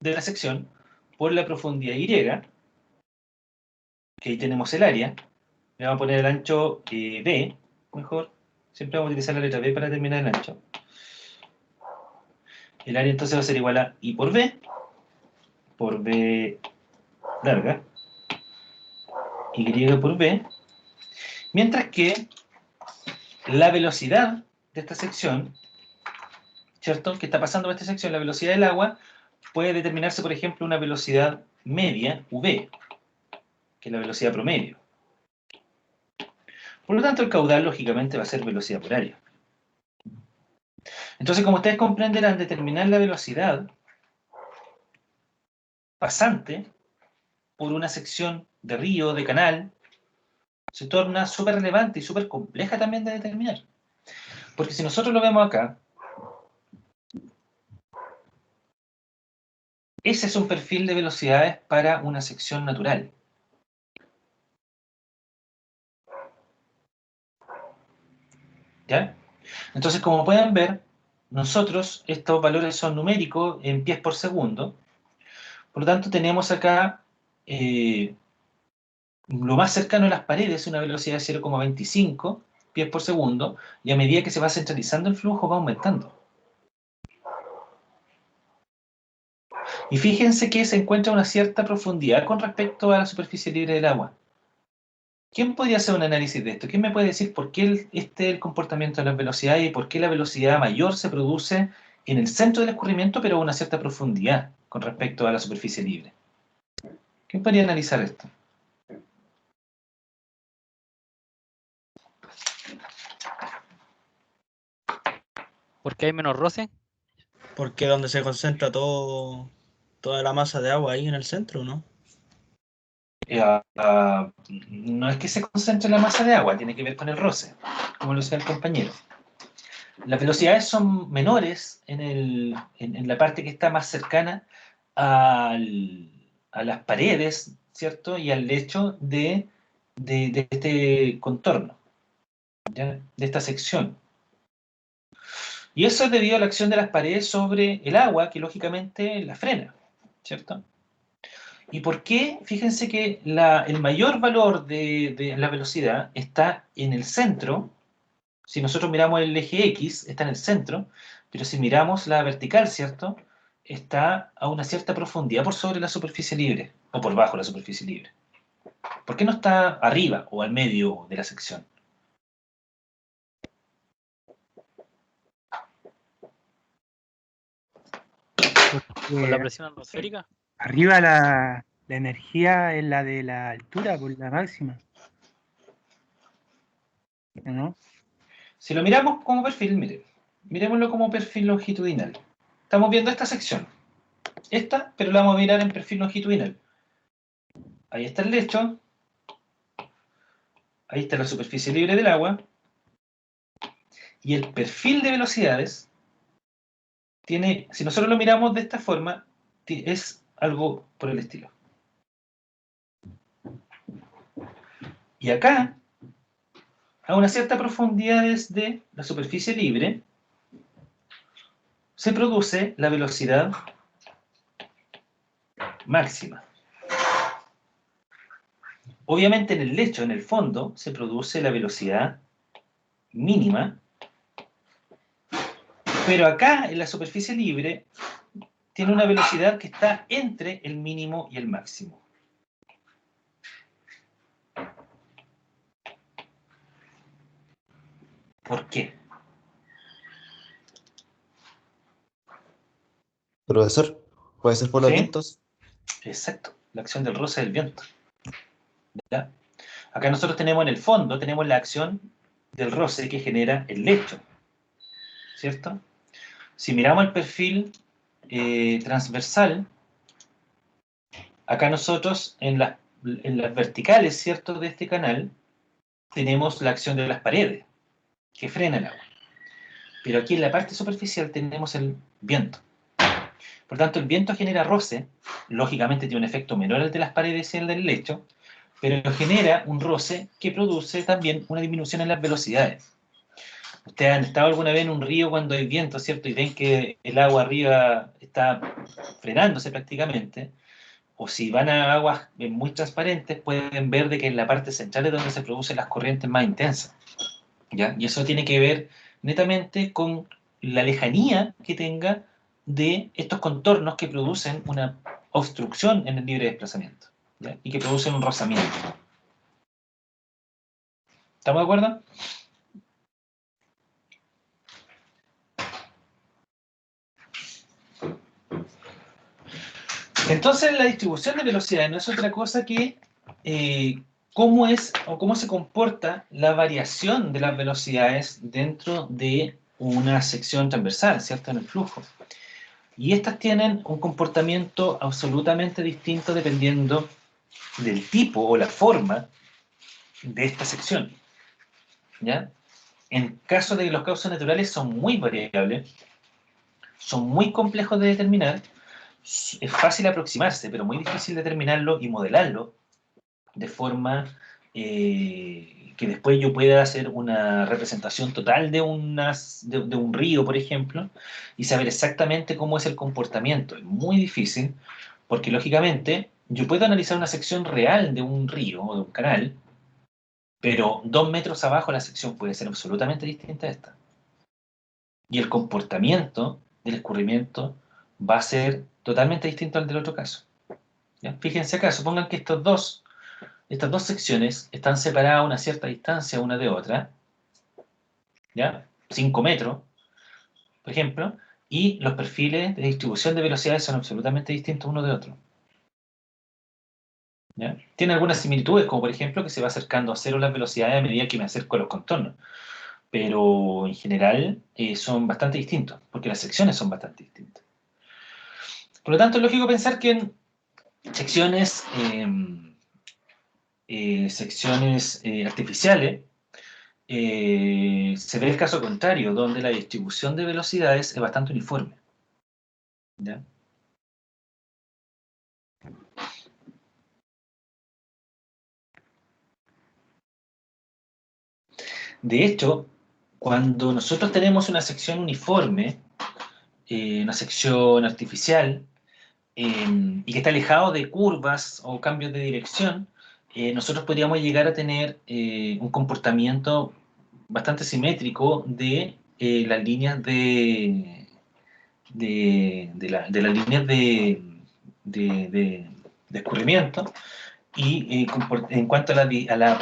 de la sección, por la profundidad Y, que ahí tenemos el área. Le vamos a poner el ancho B, mejor. Siempre vamos a utilizar la letra B para determinar el ancho. El área entonces va a ser igual a I por B larga, Y por B, mientras que la velocidad de esta sección, ¿cierto? Que está pasando por esta sección, la velocidad del agua, puede determinarse, por ejemplo, una velocidad media, V, que es la velocidad promedio. Por lo tanto, el caudal, lógicamente, va a ser velocidad por área. Entonces, como ustedes comprenderán, determinar la velocidad pasante por una sección de río, de canal, se torna súper relevante y súper compleja también de determinar. Porque si nosotros lo vemos acá, ese es un perfil de velocidades para una sección natural. ¿Ya? Entonces, como pueden ver, nosotros, estos valores son numéricos en pies por segundo. Por lo tanto, tenemos acá lo más cercano a las paredes, una velocidad de 0,25 pies por segundo, y a medida que se va centralizando el flujo va aumentando. Y fíjense que se encuentra una cierta profundidad con respecto a la superficie libre del agua. ¿Quién podría hacer un análisis de esto? ¿Quién me puede decir por qué el comportamiento de las velocidades y por qué la velocidad mayor se produce en el centro del escurrimiento, pero a una cierta profundidad con respecto a la superficie libre? ¿Quién podría analizar esto? ¿Por qué hay menos roce? Porque donde se concentra toda la masa de agua ahí en el centro, ¿no? No es que se concentre la masa de agua, tiene que ver con el roce, como lo decía el compañero. Las velocidades son menores en la parte que está más cercana a las paredes, ¿cierto? Y al lecho de este contorno, ¿ya? De esta sección. Y eso es debido a la acción de las paredes sobre el agua, que lógicamente la frena, ¿cierto? ¿Y por qué? Fíjense que el mayor valor de la velocidad está en el centro. Si nosotros miramos el eje X, está en el centro, pero si miramos la vertical, ¿cierto? Está a una cierta profundidad por sobre la superficie libre, o por bajo la superficie libre. ¿Por qué no está arriba o al medio de la sección? ¿Por la presión atmosférica? Arriba la energía es la de la altura, por la máxima. ¿No? Si lo miramos como perfil, mire, miremoslo como perfil longitudinal. Estamos viendo esta sección. Esta, pero la vamos a mirar en perfil longitudinal. Ahí está el lecho. Ahí está la superficie libre del agua. Y el perfil de velocidades tiene, si nosotros lo miramos de esta forma, es algo por el estilo. Y acá, a una cierta profundidad desde la superficie libre, se produce la velocidad máxima. Obviamente en el lecho, en el fondo, se produce la velocidad mínima, pero acá, en la superficie libre, tiene una velocidad que está entre el mínimo y el máximo. ¿Por qué? Profesor, ¿puede ser por los ¿Sí? vientos? Exacto, la acción del roce del viento. ¿Ya? Acá nosotros tenemos en el fondo, tenemos la acción del roce que genera el lecho, ¿cierto? Si miramos el perfil transversal, acá nosotros en las verticales, ¿cierto?, de este canal, tenemos la acción de las paredes, que frena el agua. Pero aquí en la parte superficial tenemos el viento. Por tanto, el viento genera roce, lógicamente tiene un efecto menor al de las paredes y el del lecho, pero genera un roce que produce también una disminución en las velocidades. Ustedes han estado alguna vez en un río cuando hay viento, ¿cierto? Y ven que el agua arriba está frenándose prácticamente. O si van a aguas muy transparentes, pueden ver de que en la parte central es donde se producen las corrientes más intensas, ¿ya? Y eso tiene que ver netamente con la lejanía que tenga de estos contornos que producen una obstrucción en el libre desplazamiento, ¿ya? Y que producen un rozamiento. ¿Estamos de acuerdo? Entonces la distribución de velocidades no es otra cosa que cómo es o cómo se comporta la variación de las velocidades dentro de una sección transversal, ¿cierto? En el flujo. Y estas tienen un comportamiento absolutamente distinto dependiendo del tipo o la forma de esta sección, ¿ya? En caso de que los cauces naturales son muy variables, son muy complejos de determinar, es fácil aproximarse, pero muy difícil determinarlo y modelarlo de forma que después yo pueda hacer una representación total de un río, por ejemplo, y saber exactamente cómo es el comportamiento. Es muy difícil, porque lógicamente yo puedo analizar una sección real de un río o de un canal, pero 2 metros abajo la sección puede ser absolutamente distinta a esta. Y el comportamiento del escurrimiento va a ser totalmente distinto al del otro caso. ¿Ya? Fíjense acá, supongan que estas dos secciones están separadas a una cierta distancia una de otra, ¿ya? 5 metros, por ejemplo, y los perfiles de distribución de velocidades son absolutamente distintos uno de otro. ¿Ya? Tiene algunas similitudes, como por ejemplo que se va acercando a cero las velocidades a medida que me acerco a los contornos, pero en general son bastante distintos, porque las secciones son bastante distintas. Por lo tanto, es lógico pensar que en secciones artificiales, se ve el caso contrario, donde la distribución de velocidades es bastante uniforme, ¿ya? De hecho, cuando nosotros tenemos una sección uniforme, una sección artificial, y que está alejado de curvas o cambios de dirección, nosotros podríamos llegar a tener un comportamiento bastante simétrico de las líneas de las líneas de escurrimiento y en cuanto a la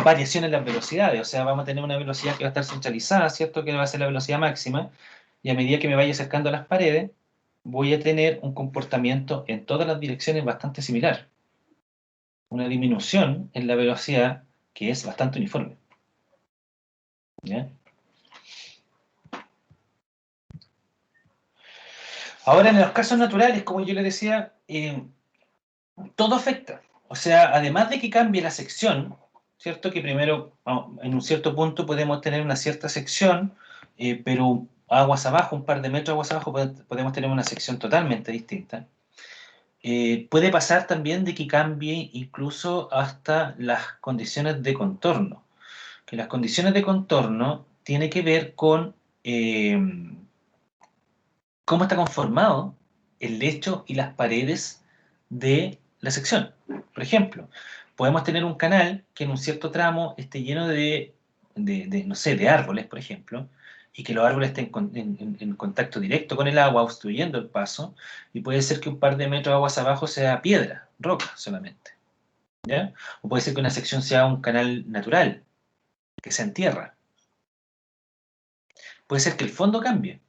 variación en las velocidades. O sea, vamos a tener una velocidad que va a estar centralizada, ¿cierto? Que va a ser la velocidad máxima, y a medida que me vaya acercando a las paredes, voy a tener un comportamiento en todas las direcciones bastante similar. Una disminución en la velocidad que es bastante uniforme. ¿Ya? Ahora, en los casos naturales, como yo les decía, todo afecta. O sea, además de que cambie la sección, ¿cierto? Que primero, en un cierto punto podemos tener una cierta sección, pero aguas abajo, un par de metros aguas abajo, podemos tener una sección totalmente distinta. Puede pasar también de que cambie incluso hasta las condiciones de contorno. Que las condiciones de contorno tienen que ver con cómo está conformado el lecho y las paredes de la sección. Por ejemplo, podemos tener un canal que en un cierto tramo esté lleno no sé, de árboles, por ejemplo, y que los árboles estén en contacto directo con el agua, obstruyendo el paso, y puede ser que un par de metros aguas abajo sea piedra, roca solamente, ¿ya? O puede ser que una sección sea un canal natural, que sea en tierra. Puede ser que el fondo cambie.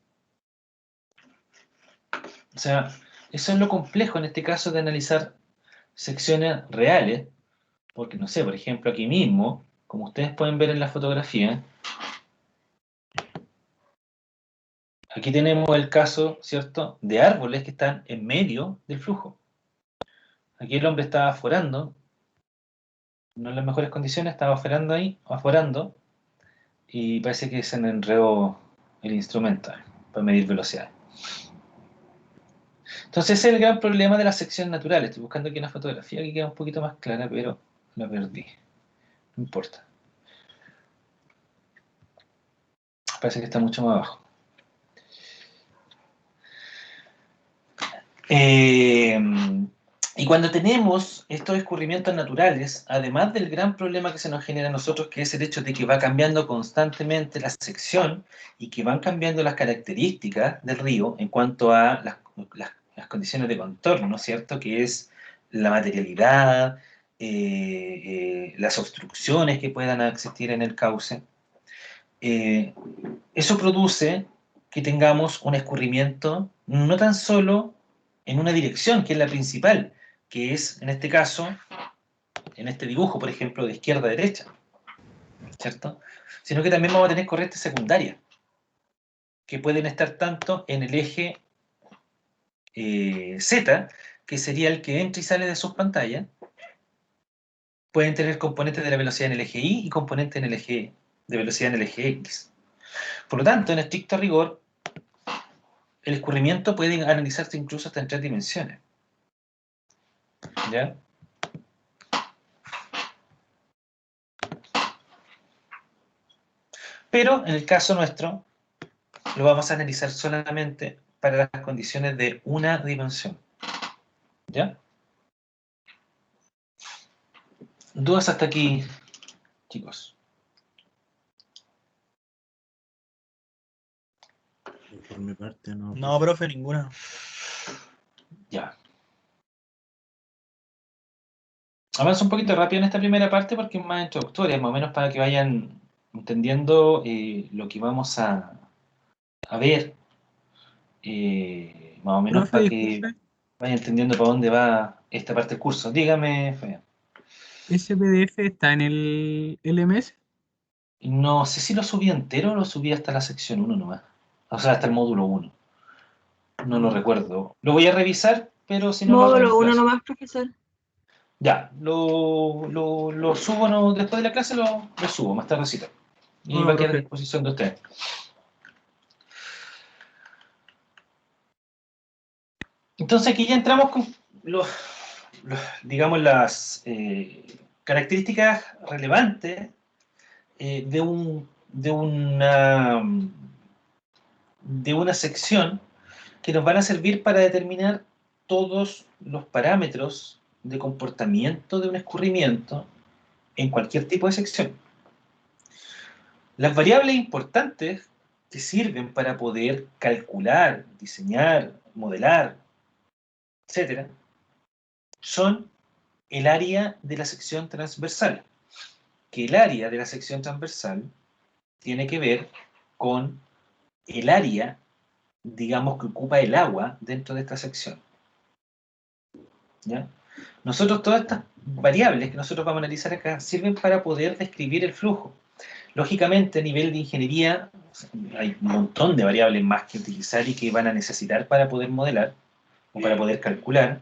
O sea, eso es lo complejo en este caso de analizar secciones reales, porque no sé, por ejemplo, aquí mismo, como ustedes pueden ver en la fotografía, aquí tenemos el caso, ¿cierto?, de árboles que están en medio del flujo. Aquí el hombre estaba aforando, no en las mejores condiciones, estaba aforando, y parece que se le enredó el instrumento para medir velocidad. Entonces ese es el gran problema de las secciones naturales. Estoy buscando aquí una fotografía que queda un poquito más clara, pero la perdí. No importa. Parece que está mucho más abajo. Y cuando tenemos estos escurrimientos naturales, además del gran problema que se nos genera a nosotros, que es el hecho de que va cambiando constantemente la sección y que van cambiando las características del río en cuanto a las condiciones de contorno, ¿no es cierto? Que es la materialidad, las obstrucciones que puedan existir en el cauce. Eso produce que tengamos un escurrimiento no tan solo en una dirección, que es la principal, que es, en este caso, en este dibujo, por ejemplo, de izquierda a derecha, ¿cierto? Sino que también vamos a tener corrientes secundarias, que pueden estar tanto en el eje Z, que sería el que entra y sale de sus pantallas, pueden tener componentes de la velocidad en el eje Y y componentes en el eje de velocidad en el eje X. Por lo tanto, en estricto rigor, el escurrimiento puede analizarse incluso hasta en 3 dimensiones. ¿Ya? Pero en el caso nuestro, lo vamos a analizar solamente para las condiciones de una dimensión. ¿Ya? ¿Dudas hasta aquí, chicos? Por mi parte, no. No, profe, ninguna. Ya. Avanzo un poquito rápido en esta primera parte porque es más introductoria, más o menos para que vayan entendiendo lo que vamos a ver. Más o menos Profe, para que disculpe, vayan entendiendo para dónde va esta parte del curso. Dígame, Fabián. ¿ese PDF está en el LMS? No sé si lo subí entero o lo subí hasta la sección 1 nomás. O sea, hasta el módulo 1. No lo recuerdo. Lo voy a revisar, pero si no lo hago en Módulo 1 clase. nomás, profesor. Ya, lo subo, no, después de la clase lo subo, más tardecito. Y va a quedar a Profe. disposición de ustedes. Entonces aquí ya entramos con digamos, las características relevantes de una sección que nos van a servir para determinar todos los parámetros de comportamiento de un escurrimiento en cualquier tipo de sección. Las variables importantes que sirven para poder calcular, diseñar, modelar, etcétera, son el área de la sección transversal, que el área de la sección transversal tiene que ver con el área, digamos, que ocupa el agua dentro de esta sección. ¿Ya? Nosotros, todas estas variables que nosotros vamos a analizar acá, sirven para poder describir el flujo. Lógicamente, a nivel de ingeniería, hay un montón de variables más que utilizar y que van a necesitar para poder modelar o para poder calcular.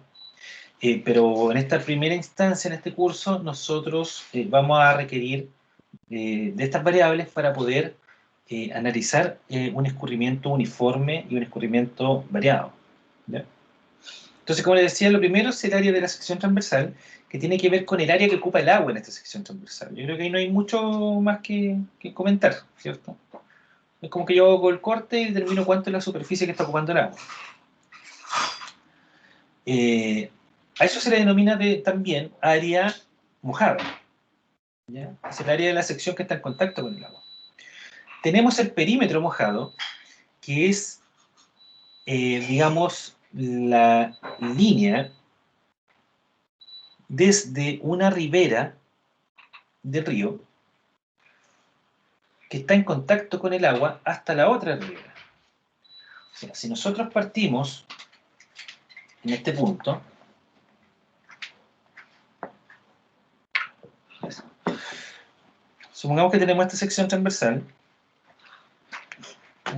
Pero en esta primera instancia, en este curso, nosotros vamos a requerir de estas variables para poder analizar un escurrimiento uniforme y un escurrimiento variado. ¿Ya? Entonces, como les decía, lo primero es el área de la sección transversal, que tiene que ver con el área que ocupa el agua en esta sección transversal. Yo creo que ahí no hay mucho más que comentar, ¿cierto? Es como que yo hago el corte y determino cuánto es la superficie que está ocupando el agua. A eso se le denomina también área mojada. ¿Ya? Es el área de la sección que está en contacto con el agua. Tenemos el perímetro mojado, que es, digamos, la línea desde una ribera del río que está en contacto con el agua hasta la otra ribera. O sea, si nosotros partimos en este punto, supongamos que tenemos esta sección transversal,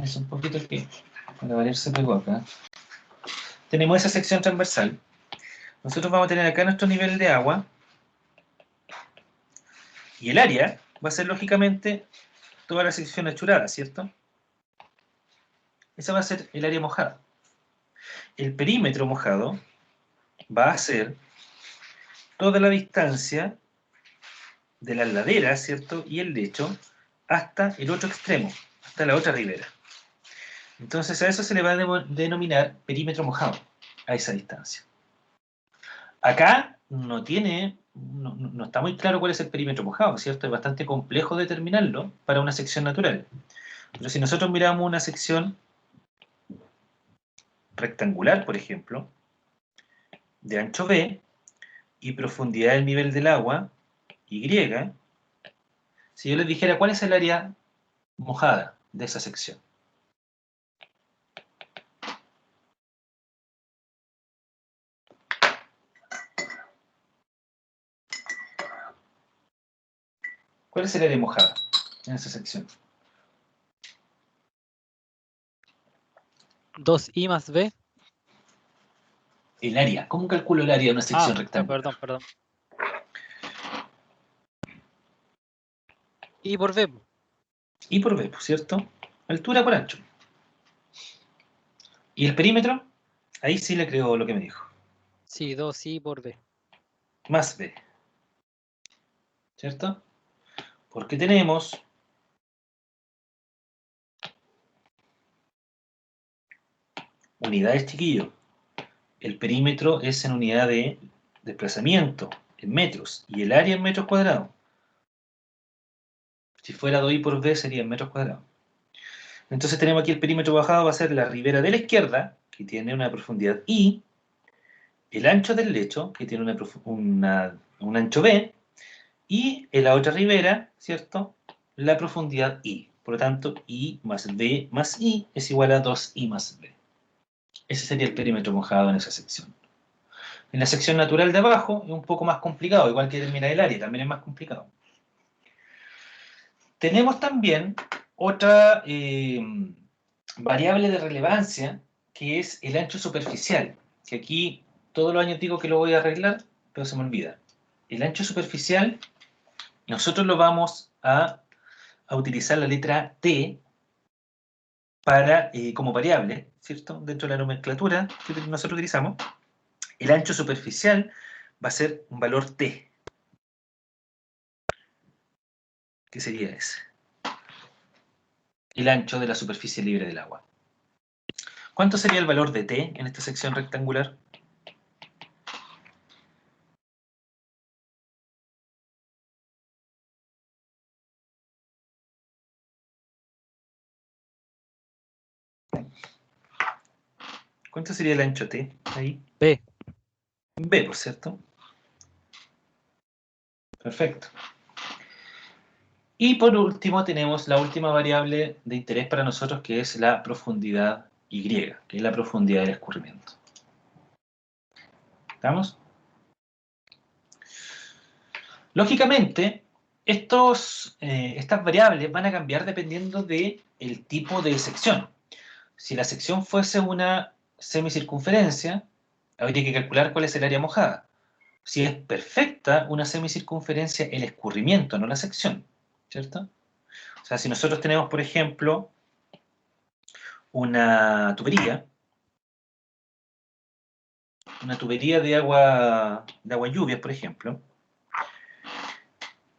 es un poquito aquí, para variar se pegó acá, tenemos esa sección transversal, nosotros vamos a tener acá nuestro nivel de agua, y el área va a ser lógicamente toda la sección achurada, ¿cierto? Esa va a ser el área mojada. El perímetro mojado va a ser toda la distancia de las laderas, ¿cierto? Y el lecho hasta el otro extremo, hasta la otra ribera. Entonces a eso se le va a denominar perímetro mojado, a esa distancia. Acá no está muy claro cuál es el perímetro mojado, ¿cierto? Es bastante complejo determinarlo para una sección natural. Pero si nosotros miramos una sección rectangular, por ejemplo, de ancho B y profundidad del nivel del agua, Y, si yo les dijera cuál es el área mojada de esa sección. ¿Cuál es el área mojada en esa sección? 2i más b. El área. ¿Cómo calculo el área de una sección rectangular? Perdón. I por b. Y por B, ¿cierto? Altura por ancho. ¿Y el perímetro? Ahí sí le creo lo que me dijo. Sí, 2i por b. Más B. ¿Cierto? Porque tenemos unidades, chiquillos. El perímetro es en unidad de desplazamiento, en metros, y el área en metros cuadrados. Si fuera 2i por b sería en metros cuadrados. Entonces tenemos aquí el perímetro bajado, va a ser la ribera de la izquierda, que tiene una profundidad i, el ancho del lecho, que tiene un ancho b, y en la otra ribera, ¿cierto?, la profundidad i. Por lo tanto, i más b más i es igual a 2i más b. Ese sería el perímetro mojado en esa sección. En la sección natural de abajo es un poco más complicado, igual que determinar el área, también es más complicado. Tenemos también otra variable de relevancia, que es el ancho superficial, que aquí todos los años digo que lo voy a arreglar, pero se me olvida. El ancho superficial, nosotros lo vamos a utilizar la letra T para, como variable, ¿cierto? Dentro de la nomenclatura que nosotros utilizamos, el ancho superficial va a ser un valor T. ¿Qué sería ese? El ancho de la superficie libre del agua. ¿Cuánto sería el valor de T en esta sección rectangular? ¿Cuánto sería el ancho T ahí? B. B, por cierto. Perfecto. Y por último tenemos la última variable de interés para nosotros, que es la profundidad Y, que es la profundidad del escurrimiento. ¿Estamos? Lógicamente, estas variables van a cambiar dependiendo del tipo de sección. Si la sección fuese una semicircunferencia, habría que calcular cuál es el área mojada. Si es perfecta una semicircunferencia, el escurrimiento, no la sección, ¿cierto? O sea, si nosotros tenemos, por ejemplo, una tubería de agua lluvias, por ejemplo,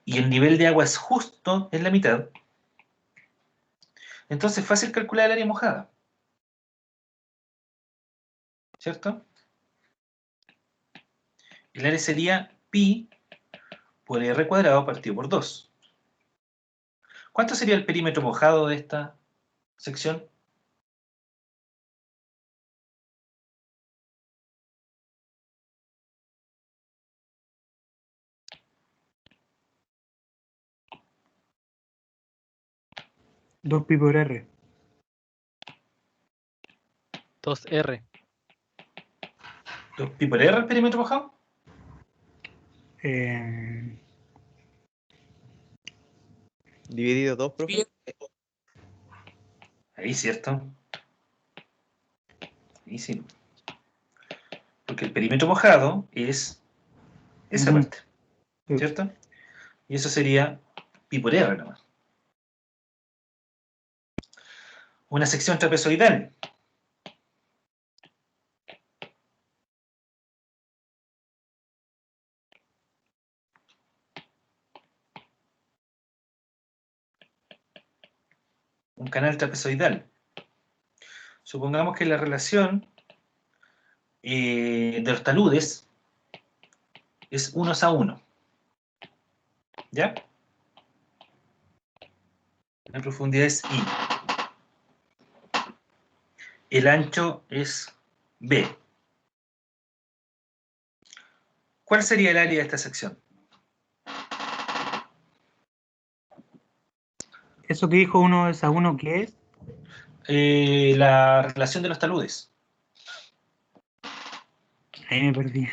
y el nivel de agua es justo en la mitad, entonces es fácil calcular el área mojada, ¿cierto? El área sería pi por r cuadrado partido por 2. ¿Cuánto sería el perímetro mojado de esta sección? Dos pi por R. 2r. 2 pi por r el perímetro mojado. Dividido 2, profe. Ahí, ¿cierto? Ahí sí. Porque el perímetro mojado es esa Ujú. parte, ¿cierto? Y eso sería pi por r nomás. Una sección trapezoidal. un canal trapezoidal. Supongamos que la relación de los taludes es 1:1. ¿Ya? La profundidad es I. El ancho es B. ¿Cuál sería el área de esta sección? Eso que dijo 1:1, ¿qué es? La relación de los taludes. Ahí me perdí.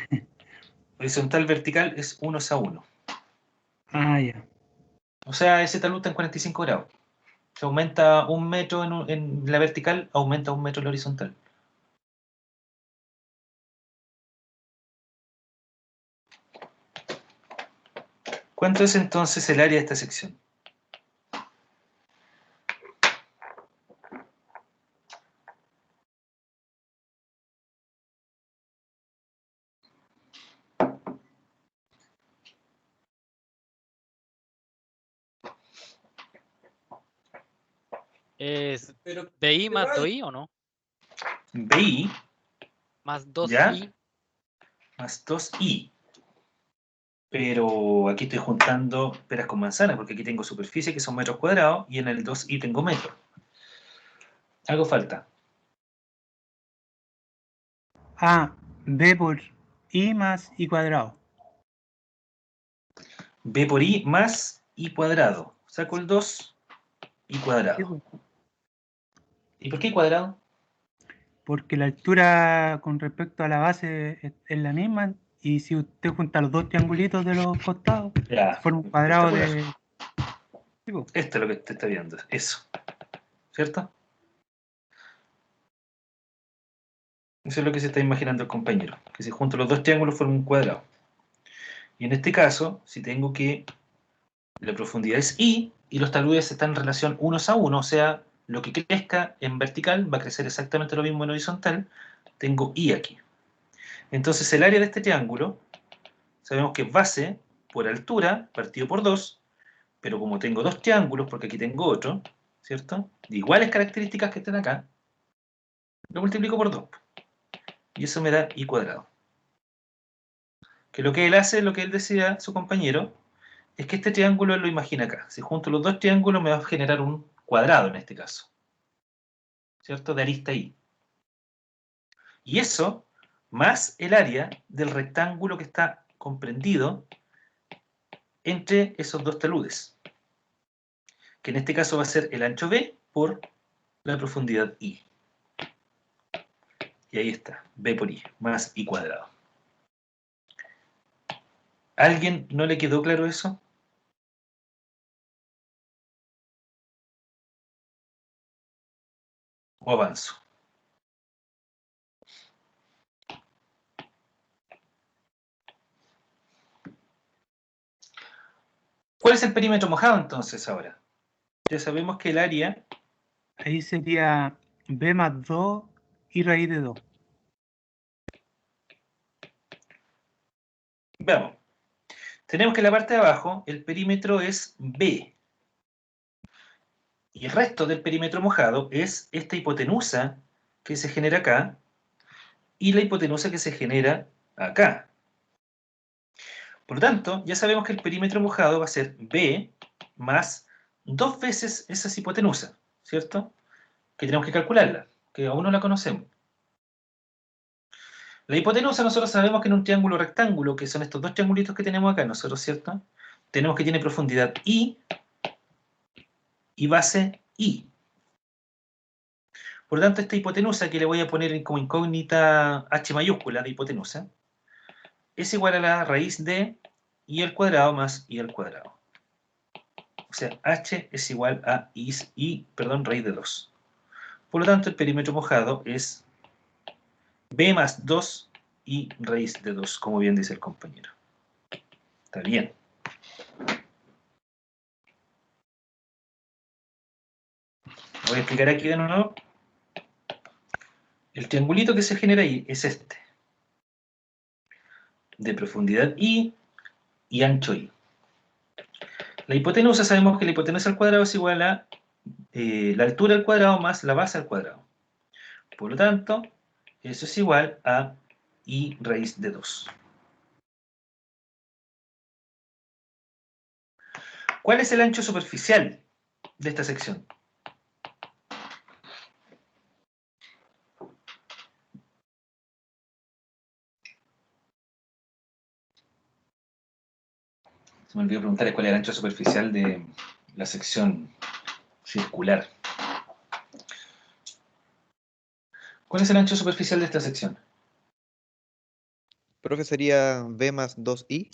Horizontal vertical es 1:1. Ah, ya. O sea, ese talud está en 45 grados. Se aumenta 1 metro en la vertical, aumenta 1 metro en la horizontal. ¿Cuánto es entonces el área de esta sección? ¿Es BI más 2i o no? BI Más ¿ya? 2i. Más 2i. Pero aquí estoy juntando peras con manzanas, porque aquí tengo superficie que son metros cuadrados y en el 2i tengo metros. Algo falta. Ah, B por I más I cuadrado. B por i más i cuadrado. Saco el 2, i Sí, cuadrado. pues, ¿Y por qué cuadrado? porque la altura con respecto a la base es la misma, y si usted junta los dos triangulitos de los costados, Ya, forma un cuadrado espectacular. de... Sí, pues. Esto es lo que te está viendo, eso. ¿Cierto? Eso es lo que se está imaginando el compañero. Que si junto los dos triángulos forman un cuadrado. Y en este caso, si tengo que la profundidad es i y los taludes están en relación 1:1, o sea, lo que crezca en vertical va a crecer exactamente lo mismo en horizontal, tengo i aquí. Entonces el área de este triángulo, sabemos que es base por altura partido por 2, pero como tengo dos triángulos, porque aquí tengo otro, ¿cierto? De iguales características que estén acá, lo multiplico por 2. Y eso me da i cuadrado. Que lo que él hace, lo que él decía, su compañero, es que este triángulo él lo imagina acá. Si junto los dos triángulos me va a generar un cuadrado en este caso. ¿Cierto? De arista i. Y eso, más el área del rectángulo que está comprendido entre esos dos taludes. Que en este caso va a ser el ancho b por la profundidad i. Y ahí está, b por i, más i cuadrado. ¿A alguien no le quedó claro eso? ¿O avanzo? ¿Cuál es el perímetro mojado entonces ahora? Ya sabemos que el área, Ahí sería B más 2 y raíz de 2. veamos, tenemos que en la parte de abajo el perímetro es b. Y el resto del perímetro mojado es esta hipotenusa que se genera acá y la hipotenusa que se genera acá. Por lo tanto, ya sabemos que el perímetro mojado va a ser b más 2 veces esa hipotenusa, ¿cierto? Que tenemos que calcularla, que aún no la conocemos. La hipotenusa nosotros sabemos que en un triángulo rectángulo, que son estos dos triangulitos que tenemos acá, nosotros, ¿cierto? Tenemos que tiene profundidad i y base i. Por lo tanto, esta hipotenusa, que le voy a poner como incógnita h mayúscula de hipotenusa, es igual a la raíz de i al cuadrado más i al cuadrado. O sea, h es igual a raíz de 2. Por lo tanto, el perímetro mojado es b más 2 i raíz de 2, como bien dice el compañero. Está bien. Voy a explicar aquí de nuevo. El triangulito que se genera ahí es este. De profundidad i y ancho i. La hipotenusa, sabemos que la hipotenusa al cuadrado es igual a la altura al cuadrado más la base al cuadrado. Por lo tanto, eso es igual a I raíz de 2. ¿Cuál es el ancho superficial de esta sección? Se me olvidó preguntarles cuál es el ancho superficial de la sección circular. ¿Cuál es el ancho superficial de esta sección? Profe, sería B más 2I.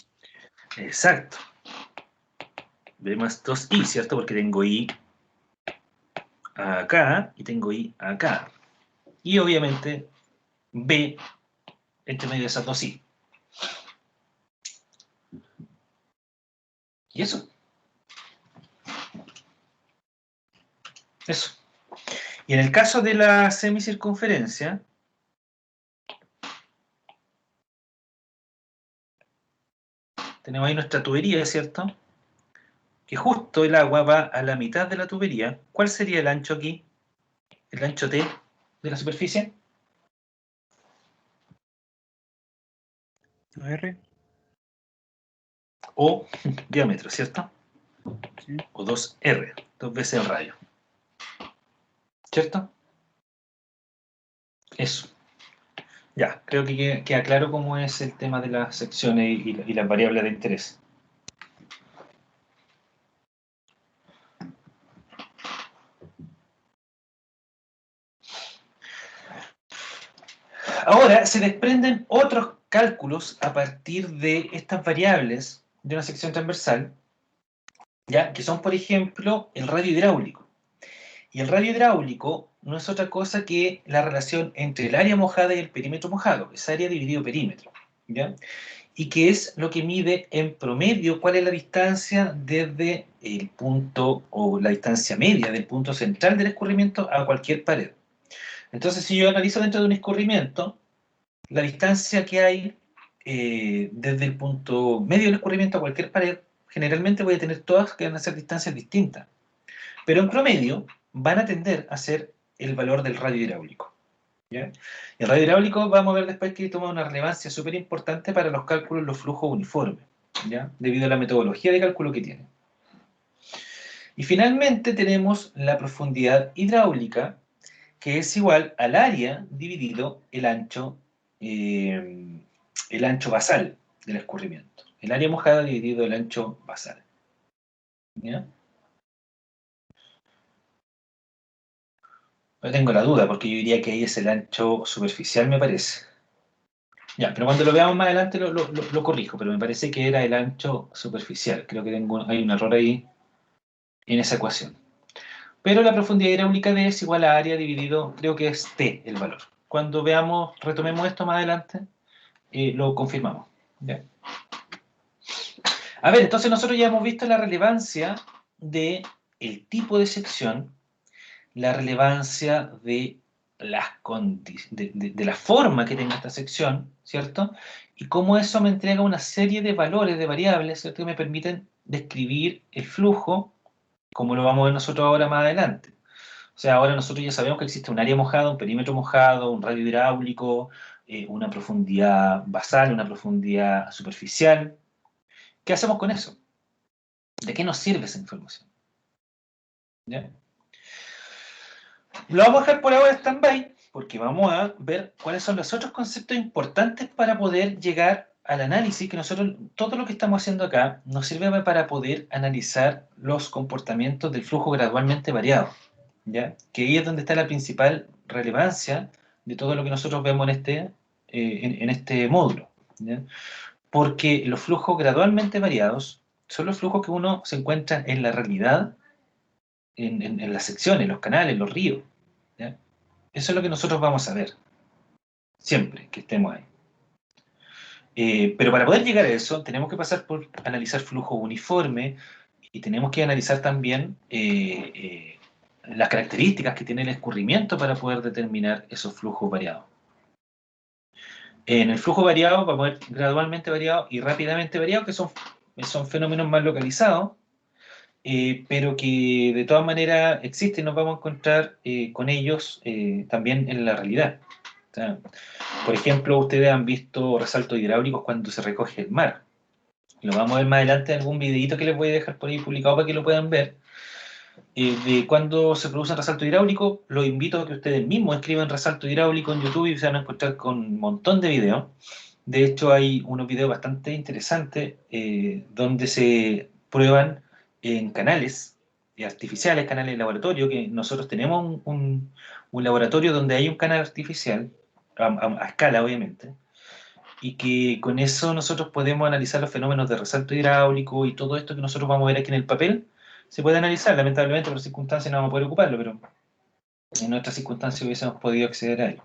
Exacto. B más 2i, ¿cierto? Porque tengo i acá y tengo i acá. Y obviamente b entre medio de esas dos i. ¿Y eso? Eso. Y en el caso de la semicircunferencia, tenemos ahí nuestra tubería, ¿cierto? Que justo el agua va a la mitad de la tubería. ¿Cuál sería el ancho aquí? ¿El ancho T de la superficie? R. O diámetro, ¿cierto? Sí. O 2R, 2 veces el radio. ¿Cierto? Eso. Ya, creo que queda claro cómo es el tema de las secciones y las variables de interés. Ahora, se desprenden otros cálculos a partir de estas variables de una sección transversal, ¿ya? Que son, por ejemplo, el radio hidráulico. Y el radio hidráulico no es otra cosa que la relación entre el área mojada y el perímetro mojado, es área dividido perímetro, ¿ya? Y que es lo que mide en promedio cuál es la distancia desde el punto, o la distancia media del punto central del escurrimiento a cualquier pared. Entonces, si yo analizo dentro de un escurrimiento, la distancia que hay desde el punto medio del escurrimiento a cualquier pared, generalmente voy a tener todas que van a ser distancias distintas. Pero en promedio van a tender a ser el valor del radio hidráulico, ¿ya? El radio hidráulico vamos a ver después que toma una relevancia súper importante para los cálculos de los flujos uniformes, ¿ya? Debido a la metodología de cálculo que tiene. Y finalmente tenemos la profundidad hidráulica, que es igual al área dividido el ancho basal del escurrimiento. El área mojada dividido el ancho basal, ¿ya? No tengo la duda, porque yo diría que ahí es el ancho superficial, me parece. Ya, pero cuando lo veamos más adelante lo corrijo, pero me parece que era el ancho superficial. Creo que hay un error ahí en esa ecuación. Pero la profundidad hidráulica D es igual a área dividido, creo que es T el valor. Cuando retomemos esto más adelante, lo confirmamos, ¿ya? A ver, entonces nosotros ya hemos visto la relevancia del tipo de sección, la relevancia de la forma que tenga esta sección, ¿cierto? Y cómo eso me entrega una serie de valores, de variables, ¿cierto? Que me permiten describir el flujo, como lo vamos a ver nosotros ahora más adelante. O sea, ahora nosotros ya sabemos que existe un área mojada, un perímetro mojado, un radio hidráulico, una profundidad basal, una profundidad superficial. ¿Qué hacemos con eso? ¿De qué nos sirve esa información? ¿Ya? Lo vamos a dejar por ahora en stand-by, porque vamos a ver cuáles son los otros conceptos importantes para poder llegar al análisis, que nosotros, todo lo que estamos haciendo acá, nos sirve para poder analizar los comportamientos del flujo gradualmente variado, ¿ya? Que ahí es donde está la principal relevancia de todo lo que nosotros vemos en este módulo, ¿ya? Porque los flujos gradualmente variados son los flujos que uno se encuentra en la realidad, en las secciones, los canales, los ríos, ¿ya? Eso es lo que nosotros vamos a ver, siempre que estemos ahí. Pero para poder llegar a eso, tenemos que pasar por analizar flujos uniformes y tenemos que analizar también las características que tiene el escurrimiento para poder determinar esos flujos variados. En el flujo variado vamos a ver gradualmente variado y rápidamente variado, que son fenómenos más localizados, pero que de todas maneras existen y nos vamos a encontrar con ellos también en la realidad. O sea, por ejemplo, ustedes han visto resaltos hidráulicos cuando se recoge el mar. Lo vamos a ver más adelante en algún videito que les voy a dejar por ahí publicado para que lo puedan ver. De cuando se produce resalto hidráulico, los invito a que ustedes mismos escriban resalto hidráulico en YouTube y se van a encontrar con un montón de videos. De hecho, hay unos videos bastante interesantes donde se prueban en canales artificiales, canales de laboratorio, que nosotros tenemos un laboratorio donde hay un canal artificial, a escala obviamente, y que con eso nosotros podemos analizar los fenómenos de resalto hidráulico y todo esto que nosotros vamos a ver aquí en el papel, se puede analizar. Lamentablemente por circunstancias no vamos a poder ocuparlo, pero en nuestras circunstancias hubiésemos podido acceder a él.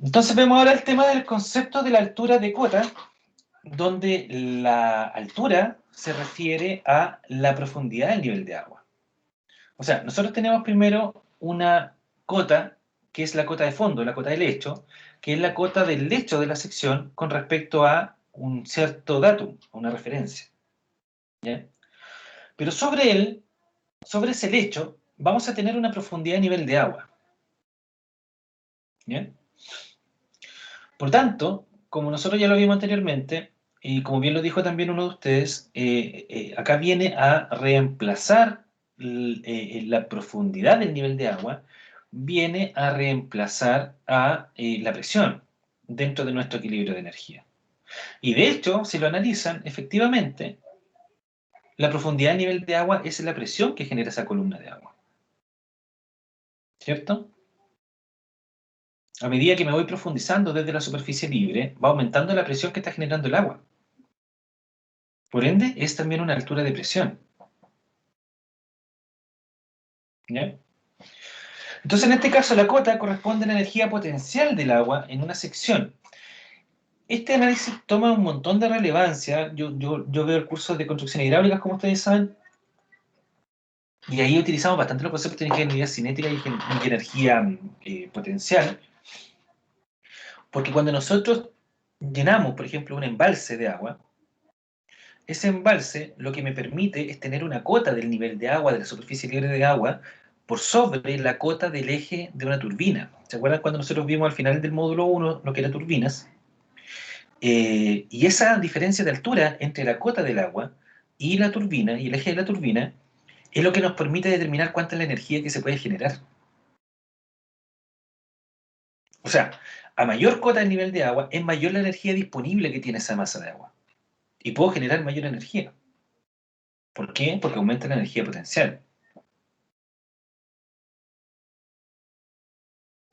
Entonces vemos ahora el tema del concepto de la altura de cota, donde la altura se refiere a la profundidad del nivel de agua. O sea, nosotros tenemos primero una cota, que es la cota de fondo, la cota de lecho, que es la cota del lecho de la sección con respecto a un cierto datum, una referencia. ¿Ya? Pero sobre él, sobre ese lecho, vamos a tener una profundidad de nivel de agua. ¿Ya? Por tanto, como nosotros ya lo vimos anteriormente, y como bien lo dijo también uno de ustedes, acá viene a reemplazar la profundidad del nivel de agua, viene a reemplazar a la presión dentro de nuestro equilibrio de energía. Y de hecho, si lo analizan, efectivamente, la profundidad del nivel de agua es la presión que genera esa columna de agua. ¿Cierto? A medida que me voy profundizando desde la superficie libre, va aumentando la presión que está generando el agua. Por ende, es también una altura de presión. ¿Ya? Entonces, en este caso, la cota corresponde a la energía potencial del agua en una sección. Este análisis toma un montón de relevancia. Yo veo el curso de construcción hidráulica, como ustedes saben, y ahí utilizamos bastante los conceptos de ingeniería cinética y energía potencial, porque cuando nosotros llenamos, por ejemplo, un embalse de agua, ese embalse lo que me permite es tener una cota del nivel de agua, de la superficie libre de agua, por sobre la cota del eje de una turbina. ¿Se acuerdan cuando nosotros vimos al final del módulo 1 lo que eran turbinas? Y esa diferencia de altura entre la cota del agua y la turbina, y el eje de la turbina, es lo que nos permite determinar cuánta es la energía que se puede generar. O sea, a mayor cota del nivel de agua, es mayor la energía disponible que tiene esa masa de agua. Y puedo generar mayor energía. ¿Por qué? Porque aumenta la energía potencial.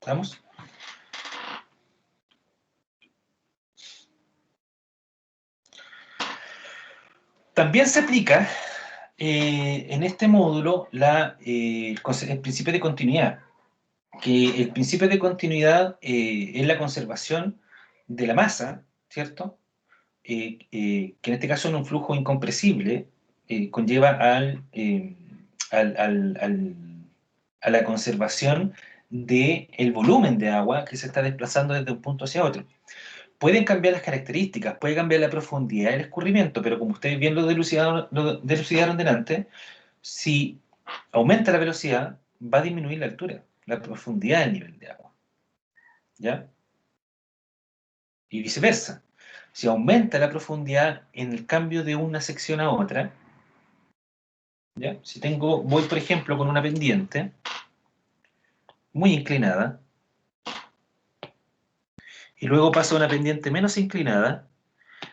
¿Estamos? También se aplica en este módulo el principio de continuidad, que el principio de continuidad es la conservación de la masa, ¿cierto? Que en este caso en un flujo incompresible conlleva a la conservación del volumen de agua que se está desplazando desde un punto hacia otro. Pueden cambiar las características, puede cambiar la profundidad del escurrimiento, pero como ustedes bien lo dilucidaron delante, si aumenta la velocidad, va a disminuir la altura, la profundidad del nivel de agua. ¿Ya? Y viceversa. Si aumenta la profundidad en el cambio de una sección a otra, ¿ya? Si voy por ejemplo con una pendiente muy inclinada, y luego paso a una pendiente menos inclinada,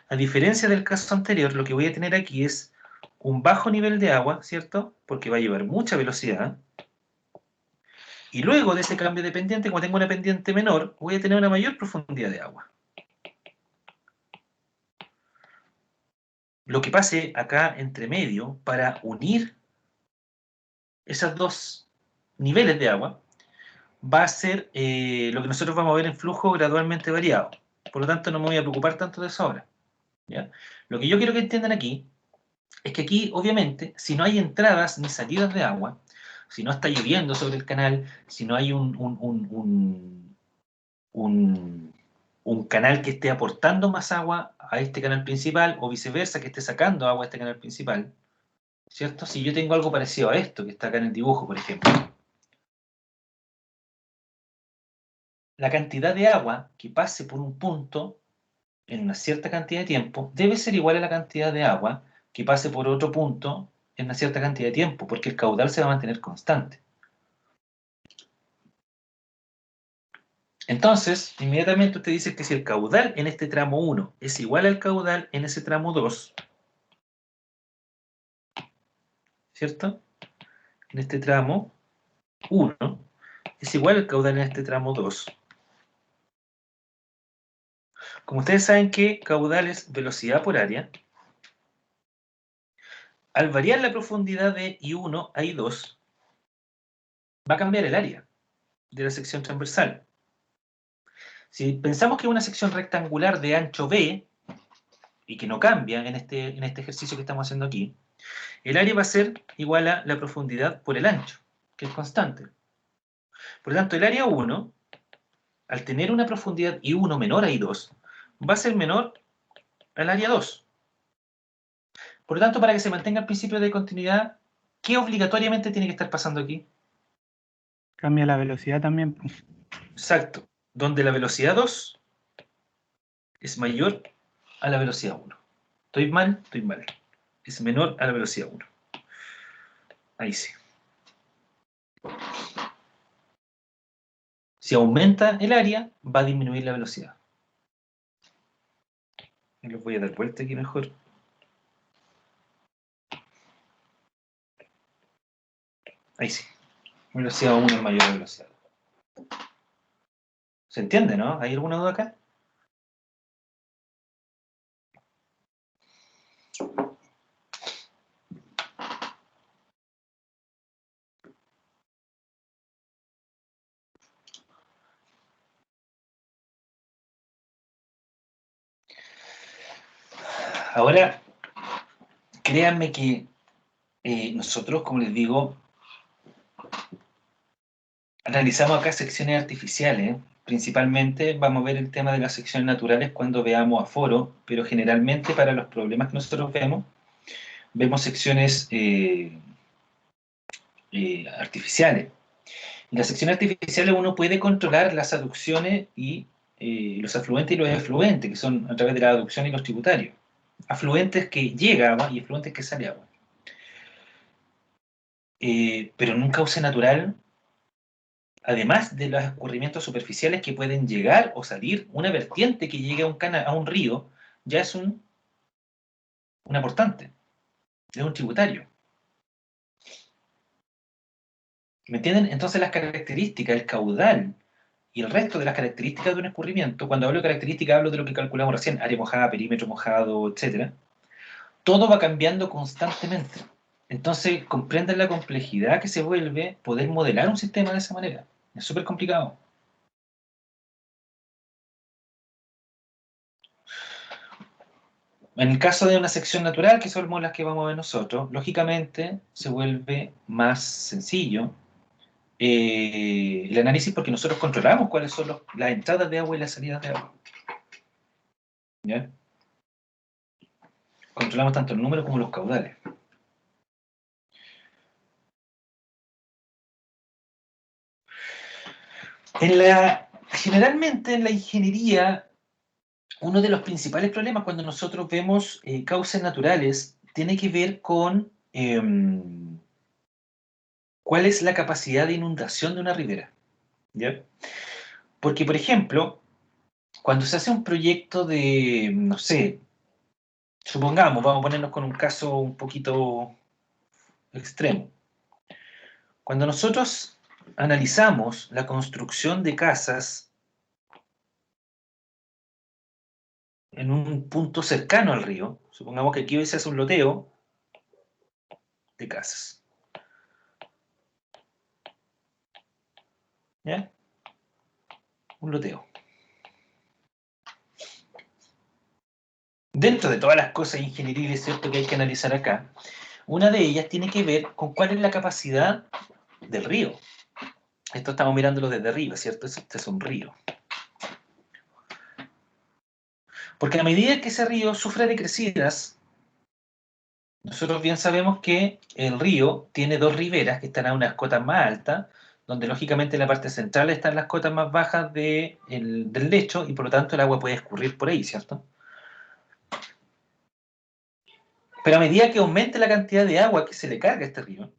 a diferencia del caso anterior, lo que voy a tener aquí es un bajo nivel de agua, ¿cierto? Porque va a llevar mucha velocidad. Y luego de ese cambio de pendiente, como tengo una pendiente menor, voy a tener una mayor profundidad de agua. Lo que pase acá entre medio para unir esos dos niveles de agua va a ser lo que nosotros vamos a ver en flujo gradualmente variado. Por lo tanto, no me voy a preocupar tanto de eso ahora. ¿Ya? Lo que yo quiero que entiendan aquí es que aquí, obviamente, si no hay entradas ni salidas de agua, si no está lloviendo sobre el canal, si no hay un canal que esté aportando más agua a este canal principal, o viceversa, que esté sacando agua a este canal principal, ¿cierto? Si yo tengo algo parecido a esto, que está acá en el dibujo, por ejemplo. La cantidad de agua que pase por un punto en una cierta cantidad de tiempo debe ser igual a la cantidad de agua que pase por otro punto en una cierta cantidad de tiempo, porque el caudal se va a mantener constante. Entonces, inmediatamente usted dice que si el caudal en este tramo 1 es igual al caudal en ese tramo 2, ¿cierto? En este tramo 1 es igual al caudal en este tramo 2. Como ustedes saben que caudal es velocidad por área, al variar la profundidad de I1 a I2, va a cambiar el área de la sección transversal. Si pensamos que es una sección rectangular de ancho B, y que no cambia en este ejercicio que estamos haciendo aquí, el área va a ser igual a la profundidad por el ancho, que es constante. Por lo tanto, el área 1, al tener una profundidad I1 menor a I2, va a ser menor al área 2. Por lo tanto, para que se mantenga el principio de continuidad, ¿qué obligatoriamente tiene que estar pasando aquí? Cambia la velocidad también, pues. Exacto. Donde la velocidad 2 es mayor a la velocidad 1. ¿Estoy mal? Estoy mal. Es menor a la velocidad 1. Ahí sí. Si aumenta el área, va a disminuir la velocidad. Me los voy a dar vuelta aquí mejor. Ahí sí. Velocidad 1 es mayor a velocidad 2. ¿Se entiende, no? ¿Hay alguna duda acá? Ahora, créanme que nosotros, como les digo, analizamos acá secciones artificiales. Principalmente vamos a ver el tema de las secciones naturales cuando veamos aforo, pero generalmente para los problemas que nosotros vemos secciones artificiales. En las secciones artificiales uno puede controlar las aducciones y los afluentes y los efluentes, que son a través de la aducción y los tributarios. Afluentes que llega agua y efluentes que sale agua. Pero en un cauce natural, además de los escurrimientos superficiales que pueden llegar o salir, una vertiente que llegue a un río ya es un aportante, es un tributario. ¿Me entienden? Entonces las características, el caudal y el resto de las características de un escurrimiento, cuando hablo de características hablo de lo que calculamos recién, área mojada, perímetro mojado, etc. Todo va cambiando constantemente. Entonces comprenden la complejidad que se vuelve poder modelar un sistema de esa manera. Es súper complicado. En el caso de una sección natural, que son las que vamos a ver nosotros, lógicamente se vuelve más sencillo el análisis porque nosotros controlamos cuáles son las entradas de agua y las salidas de agua. ¿Ya? Controlamos tanto el número como los caudales. Generalmente en la ingeniería, uno de los principales problemas cuando nosotros vemos causas naturales tiene que ver con cuál es la capacidad de inundación de una ribera. ¿Ya? Porque, por ejemplo, cuando se hace un proyecto de, no sé, supongamos, vamos a ponernos con un caso un poquito extremo. Cuando nosotros analizamos la construcción de casas en un punto cercano al río, supongamos que aquí se hace un loteo de casas. ¿Ya? Un loteo. Dentro de todas las cosas ingenieriles, ¿cierto?, que hay que analizar acá, una de ellas tiene que ver con cuál es la capacidad del río. Esto estamos mirándolo desde arriba, ¿cierto? Este es un río. Porque a medida que ese río sufre de crecidas, nosotros bien sabemos que el río tiene dos riberas que están a unas cotas más altas, donde lógicamente en la parte central están las cotas más bajas del lecho y por lo tanto el agua puede escurrir por ahí, ¿cierto? Pero a medida que aumente la cantidad de agua que se le carga a este río,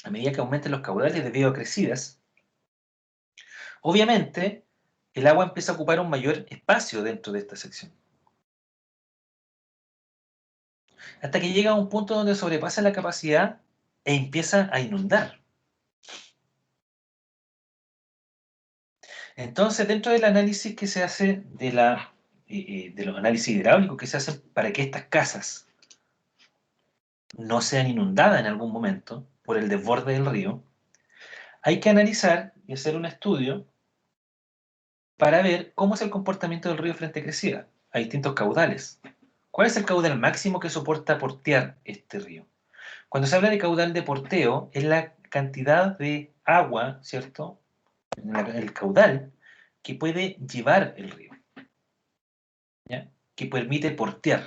a medida que aumenten los caudales debido a crecidas, obviamente el agua empieza a ocupar un mayor espacio dentro de esta sección. Hasta que llega a un punto donde sobrepasa la capacidad e empieza a inundar. Entonces, dentro del análisis que se hace de los análisis hidráulicos que se hacen para que estas casas no sean inundadas en algún momento por el desborde del río, hay que analizar y hacer un estudio para ver cómo es el comportamiento del río frente a crecida. Hay distintos caudales. ¿Cuál es el caudal máximo que soporta portear este río? Cuando se habla de caudal de porteo, es la cantidad de agua, ¿cierto? El caudal que puede llevar el río, ¿ya? Que permite portear.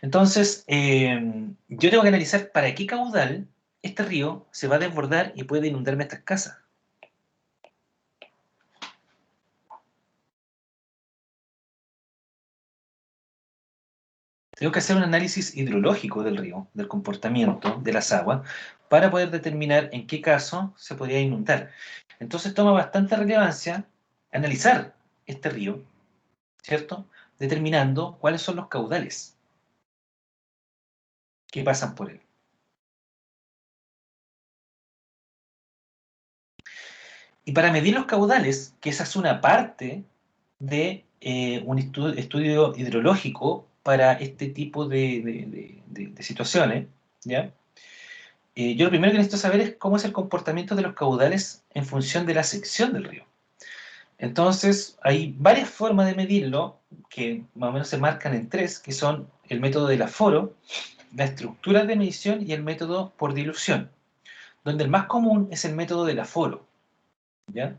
Entonces, yo tengo que analizar para qué caudal este río se va a desbordar y puede inundarme estas casas. Tengo que hacer un análisis hidrológico del río, del comportamiento de las aguas, para poder determinar en qué caso se podría inundar. Entonces toma bastante relevancia analizar este río, ¿cierto? Determinando cuáles son los caudales que pasan por él. Y para medir los caudales, que esa es una parte de un estudio hidrológico para este tipo de situaciones, ¿ya? Yo lo primero que necesito saber es cómo es el comportamiento de los caudales en función de la sección del río. Entonces, hay varias formas de medirlo, que más o menos se marcan en tres, que son el método del aforo, la estructura de medición y el método por dilución, donde el más común es el método del aforo, ¿ya?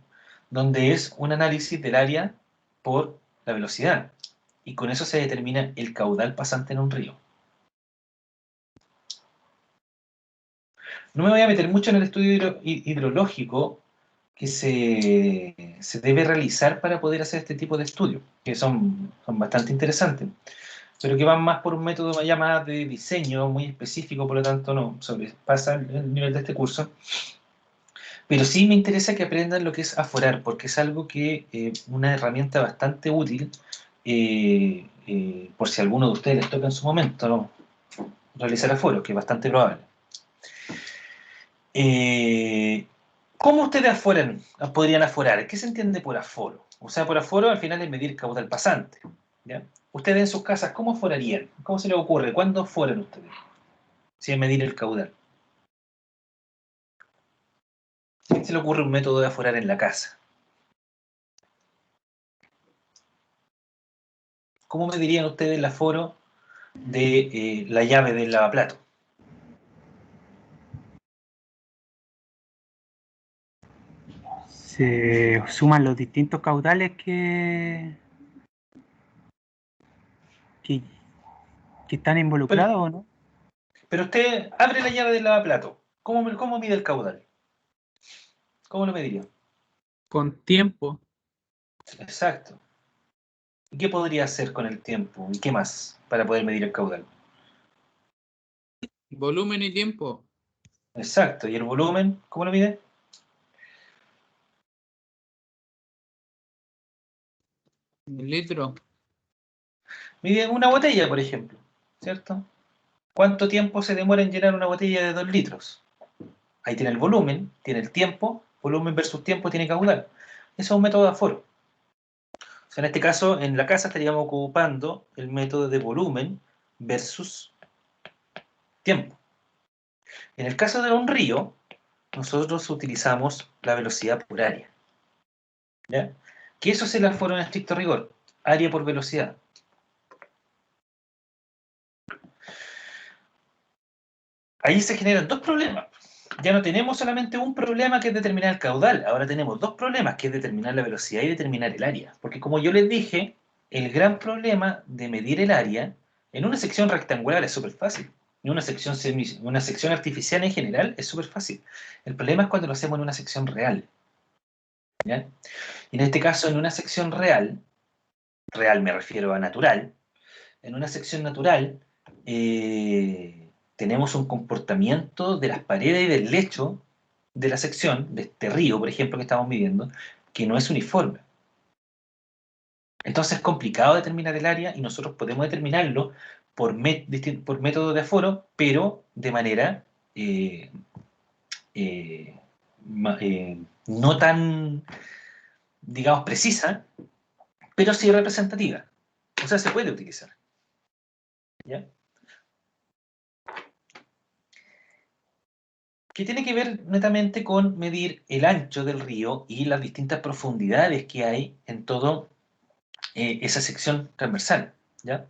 Donde es un análisis del área por la velocidad, y con eso se determina el caudal pasante en un río. No me voy a meter mucho en el estudio hidrológico que se debe realizar para poder hacer este tipo de estudios, que son bastante interesantes, pero que van más por un método ya más de diseño muy específico, por lo tanto no sobrepasa el nivel de este curso. Pero sí me interesa que aprendan lo que es aforar, porque es algo que una herramienta bastante útil, por si a alguno de ustedes les toca en su momento, ¿no?, realizar aforos, que es bastante probable. ¿Cómo ustedes podrían aforar? ¿Qué se entiende por aforo? O sea, por aforo al final es medir caudal pasante, ¿ya? Ustedes en sus casas, ¿cómo aforarían? ¿Cómo se les ocurre? ¿Cuándo aforan ustedes? Si es medir el caudal. ¿A quién se le ocurre un método de aforar en la casa? ¿Cómo medirían ustedes el aforo de la llave del lavaplato? Se suman los distintos caudales que están involucrados, ¿o no? Pero usted abre la llave del lavaplato. ¿Cómo mide el caudal? ¿Cómo lo mediría? Con tiempo. Exacto. ¿Y qué podría hacer con el tiempo? ¿Y qué más para poder medir el caudal? Volumen y tiempo. Exacto. ¿Y el volumen? ¿Cómo lo mide? En litro. Mide una botella, por ejemplo, ¿cierto? ¿Cuánto tiempo se demora en llenar una botella de 2 litros? Ahí tiene el volumen, tiene el tiempo, volumen versus tiempo tiene caudal. Eso es un método de aforo. O sea, en este caso, en la casa estaríamos ocupando el método de volumen versus tiempo. En el caso de un río, nosotros utilizamos la velocidad por área, ¿ya? Que eso es el aforo en estricto rigor, área por velocidad. Ahí se generan dos problemas. Ya no tenemos solamente un problema que es determinar el caudal, ahora tenemos dos problemas, que es determinar la velocidad y determinar el área. Porque como yo les dije, el gran problema de medir el área en una sección rectangular es súper fácil. En una sección artificial en general es súper fácil. El problema es cuando lo hacemos en una sección real. ¿Ya? Y en este caso, en una sección real me refiero a natural, en una sección natural tenemos un comportamiento de las paredes y del lecho de la sección, de este río, por ejemplo, que estamos midiendo, que no es uniforme. Entonces es complicado determinar el área y nosotros podemos determinarlo por método de aforo, pero de manera no tan, digamos, precisa, pero sí representativa. O sea, se puede utilizar. ¿Ya? Que tiene que ver netamente con medir el ancho del río y las distintas profundidades que hay en toda esa sección transversal. ¿Ya?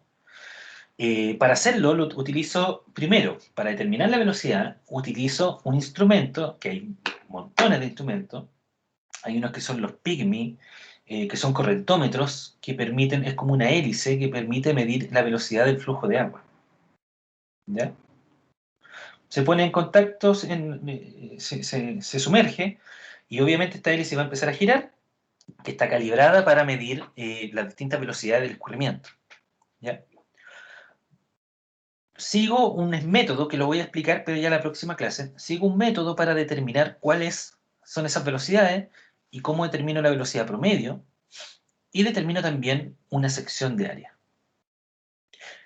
Para hacerlo, lo utilizo primero, para determinar la velocidad, utilizo un instrumento, que hay montones de instrumentos. Hay unos que son los Pygmy, que son correntómetros, que permiten, es como una hélice que permite medir la velocidad del flujo de agua. ¿Ya? Se pone en contacto, se sumerge, y obviamente esta hélice va a empezar a girar, que está calibrada para medir las distintas velocidades del escurrimiento. ¿Ya? Sigo un método que lo voy a explicar, pero ya en la próxima clase. Sigo un método para determinar cuáles son esas velocidades y cómo determino la velocidad promedio, y determino también una sección de área.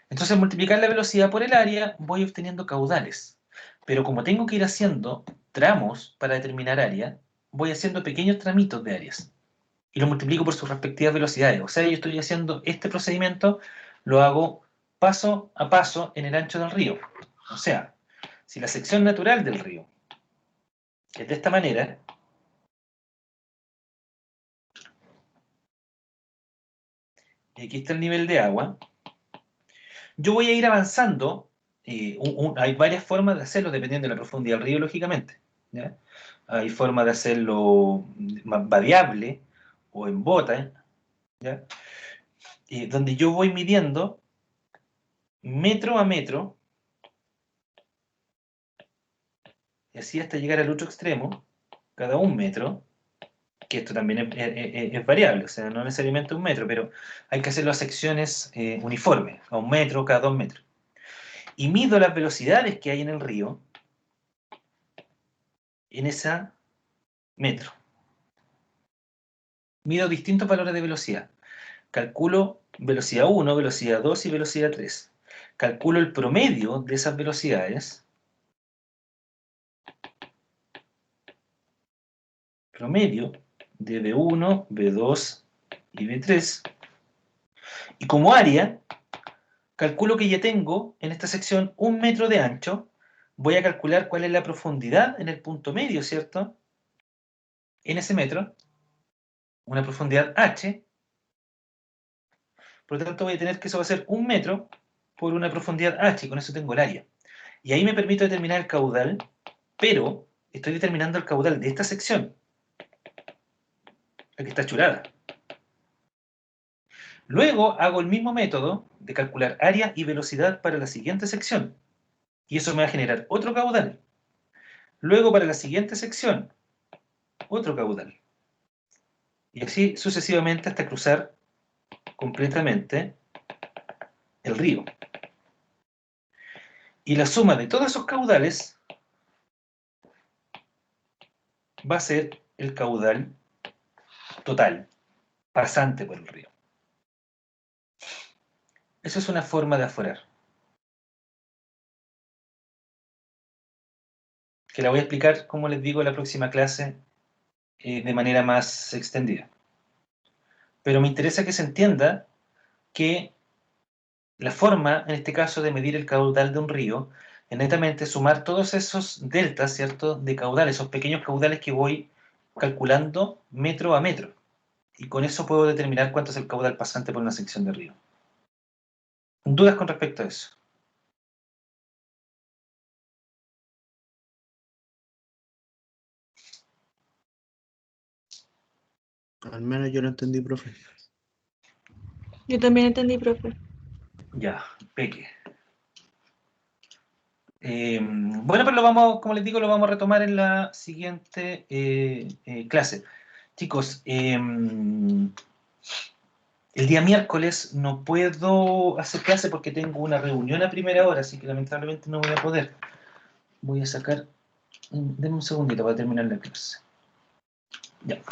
Entonces, al multiplicar la velocidad por el área, voy obteniendo caudales. Pero como tengo que ir haciendo tramos para determinar área, voy haciendo pequeños tramitos de áreas. Y lo multiplico por sus respectivas velocidades. O sea, yo estoy haciendo este procedimiento, lo hago paso a paso en el ancho del río. O sea, si la sección natural del río es de esta manera, y aquí está el nivel de agua, yo voy a ir avanzando. Hay varias formas de hacerlo dependiendo de la profundidad del río, lógicamente. ¿Ya? Hay formas de hacerlo más variable o en bota, ¿ya? Donde yo voy midiendo metro a metro, y así hasta llegar al otro extremo, cada 1 metro, que esto también es variable, o sea, no necesariamente 1 metro, pero hay que hacerlo a secciones uniformes, a 1 metro, cada 2 metros. Y mido las velocidades que hay en el río en esa metro. Mido distintos valores de velocidad. Calculo velocidad 1, velocidad 2 y velocidad 3. Calculo el promedio de esas velocidades. Promedio de B1, B2 y B3. Y como área, calculo que ya tengo en esta sección 1 metro de ancho. Voy a calcular cuál es la profundidad en el punto medio, ¿cierto? En ese metro. Una profundidad H. Por lo tanto, voy a tener que eso va a ser 1 metro por una profundidad H, y con eso tengo el área. Y ahí me permito determinar el caudal, pero estoy determinando el caudal de esta sección, la que está churada. Luego hago el mismo método de calcular área y velocidad para la siguiente sección, y eso me va a generar otro caudal. Luego para la siguiente sección, otro caudal. Y así sucesivamente hasta cruzar completamente el río. Y la suma de todos esos caudales va a ser el caudal total, pasante por el río. Eso es una forma de aforar, que la voy a explicar, como les digo, en la próxima clase de manera más extendida. Pero me interesa que se entienda que la forma, en este caso, de medir el caudal de un río es netamente sumar todos esos deltas, ¿cierto?, de caudales, esos pequeños caudales que voy calculando metro a metro. Y con eso puedo determinar cuánto es el caudal pasante por una sección de río. ¿Dudas con respecto a eso? Al menos yo lo entendí, profe. Yo también entendí, profe. Ya, peque. Bueno, pero lo vamos, como les digo, lo vamos a retomar en la siguiente clase. Chicos, el día miércoles no puedo hacer clase porque tengo una reunión a primera hora, así que lamentablemente no voy a poder. Voy a sacar... Denme un segundito para terminar la clase. Ya.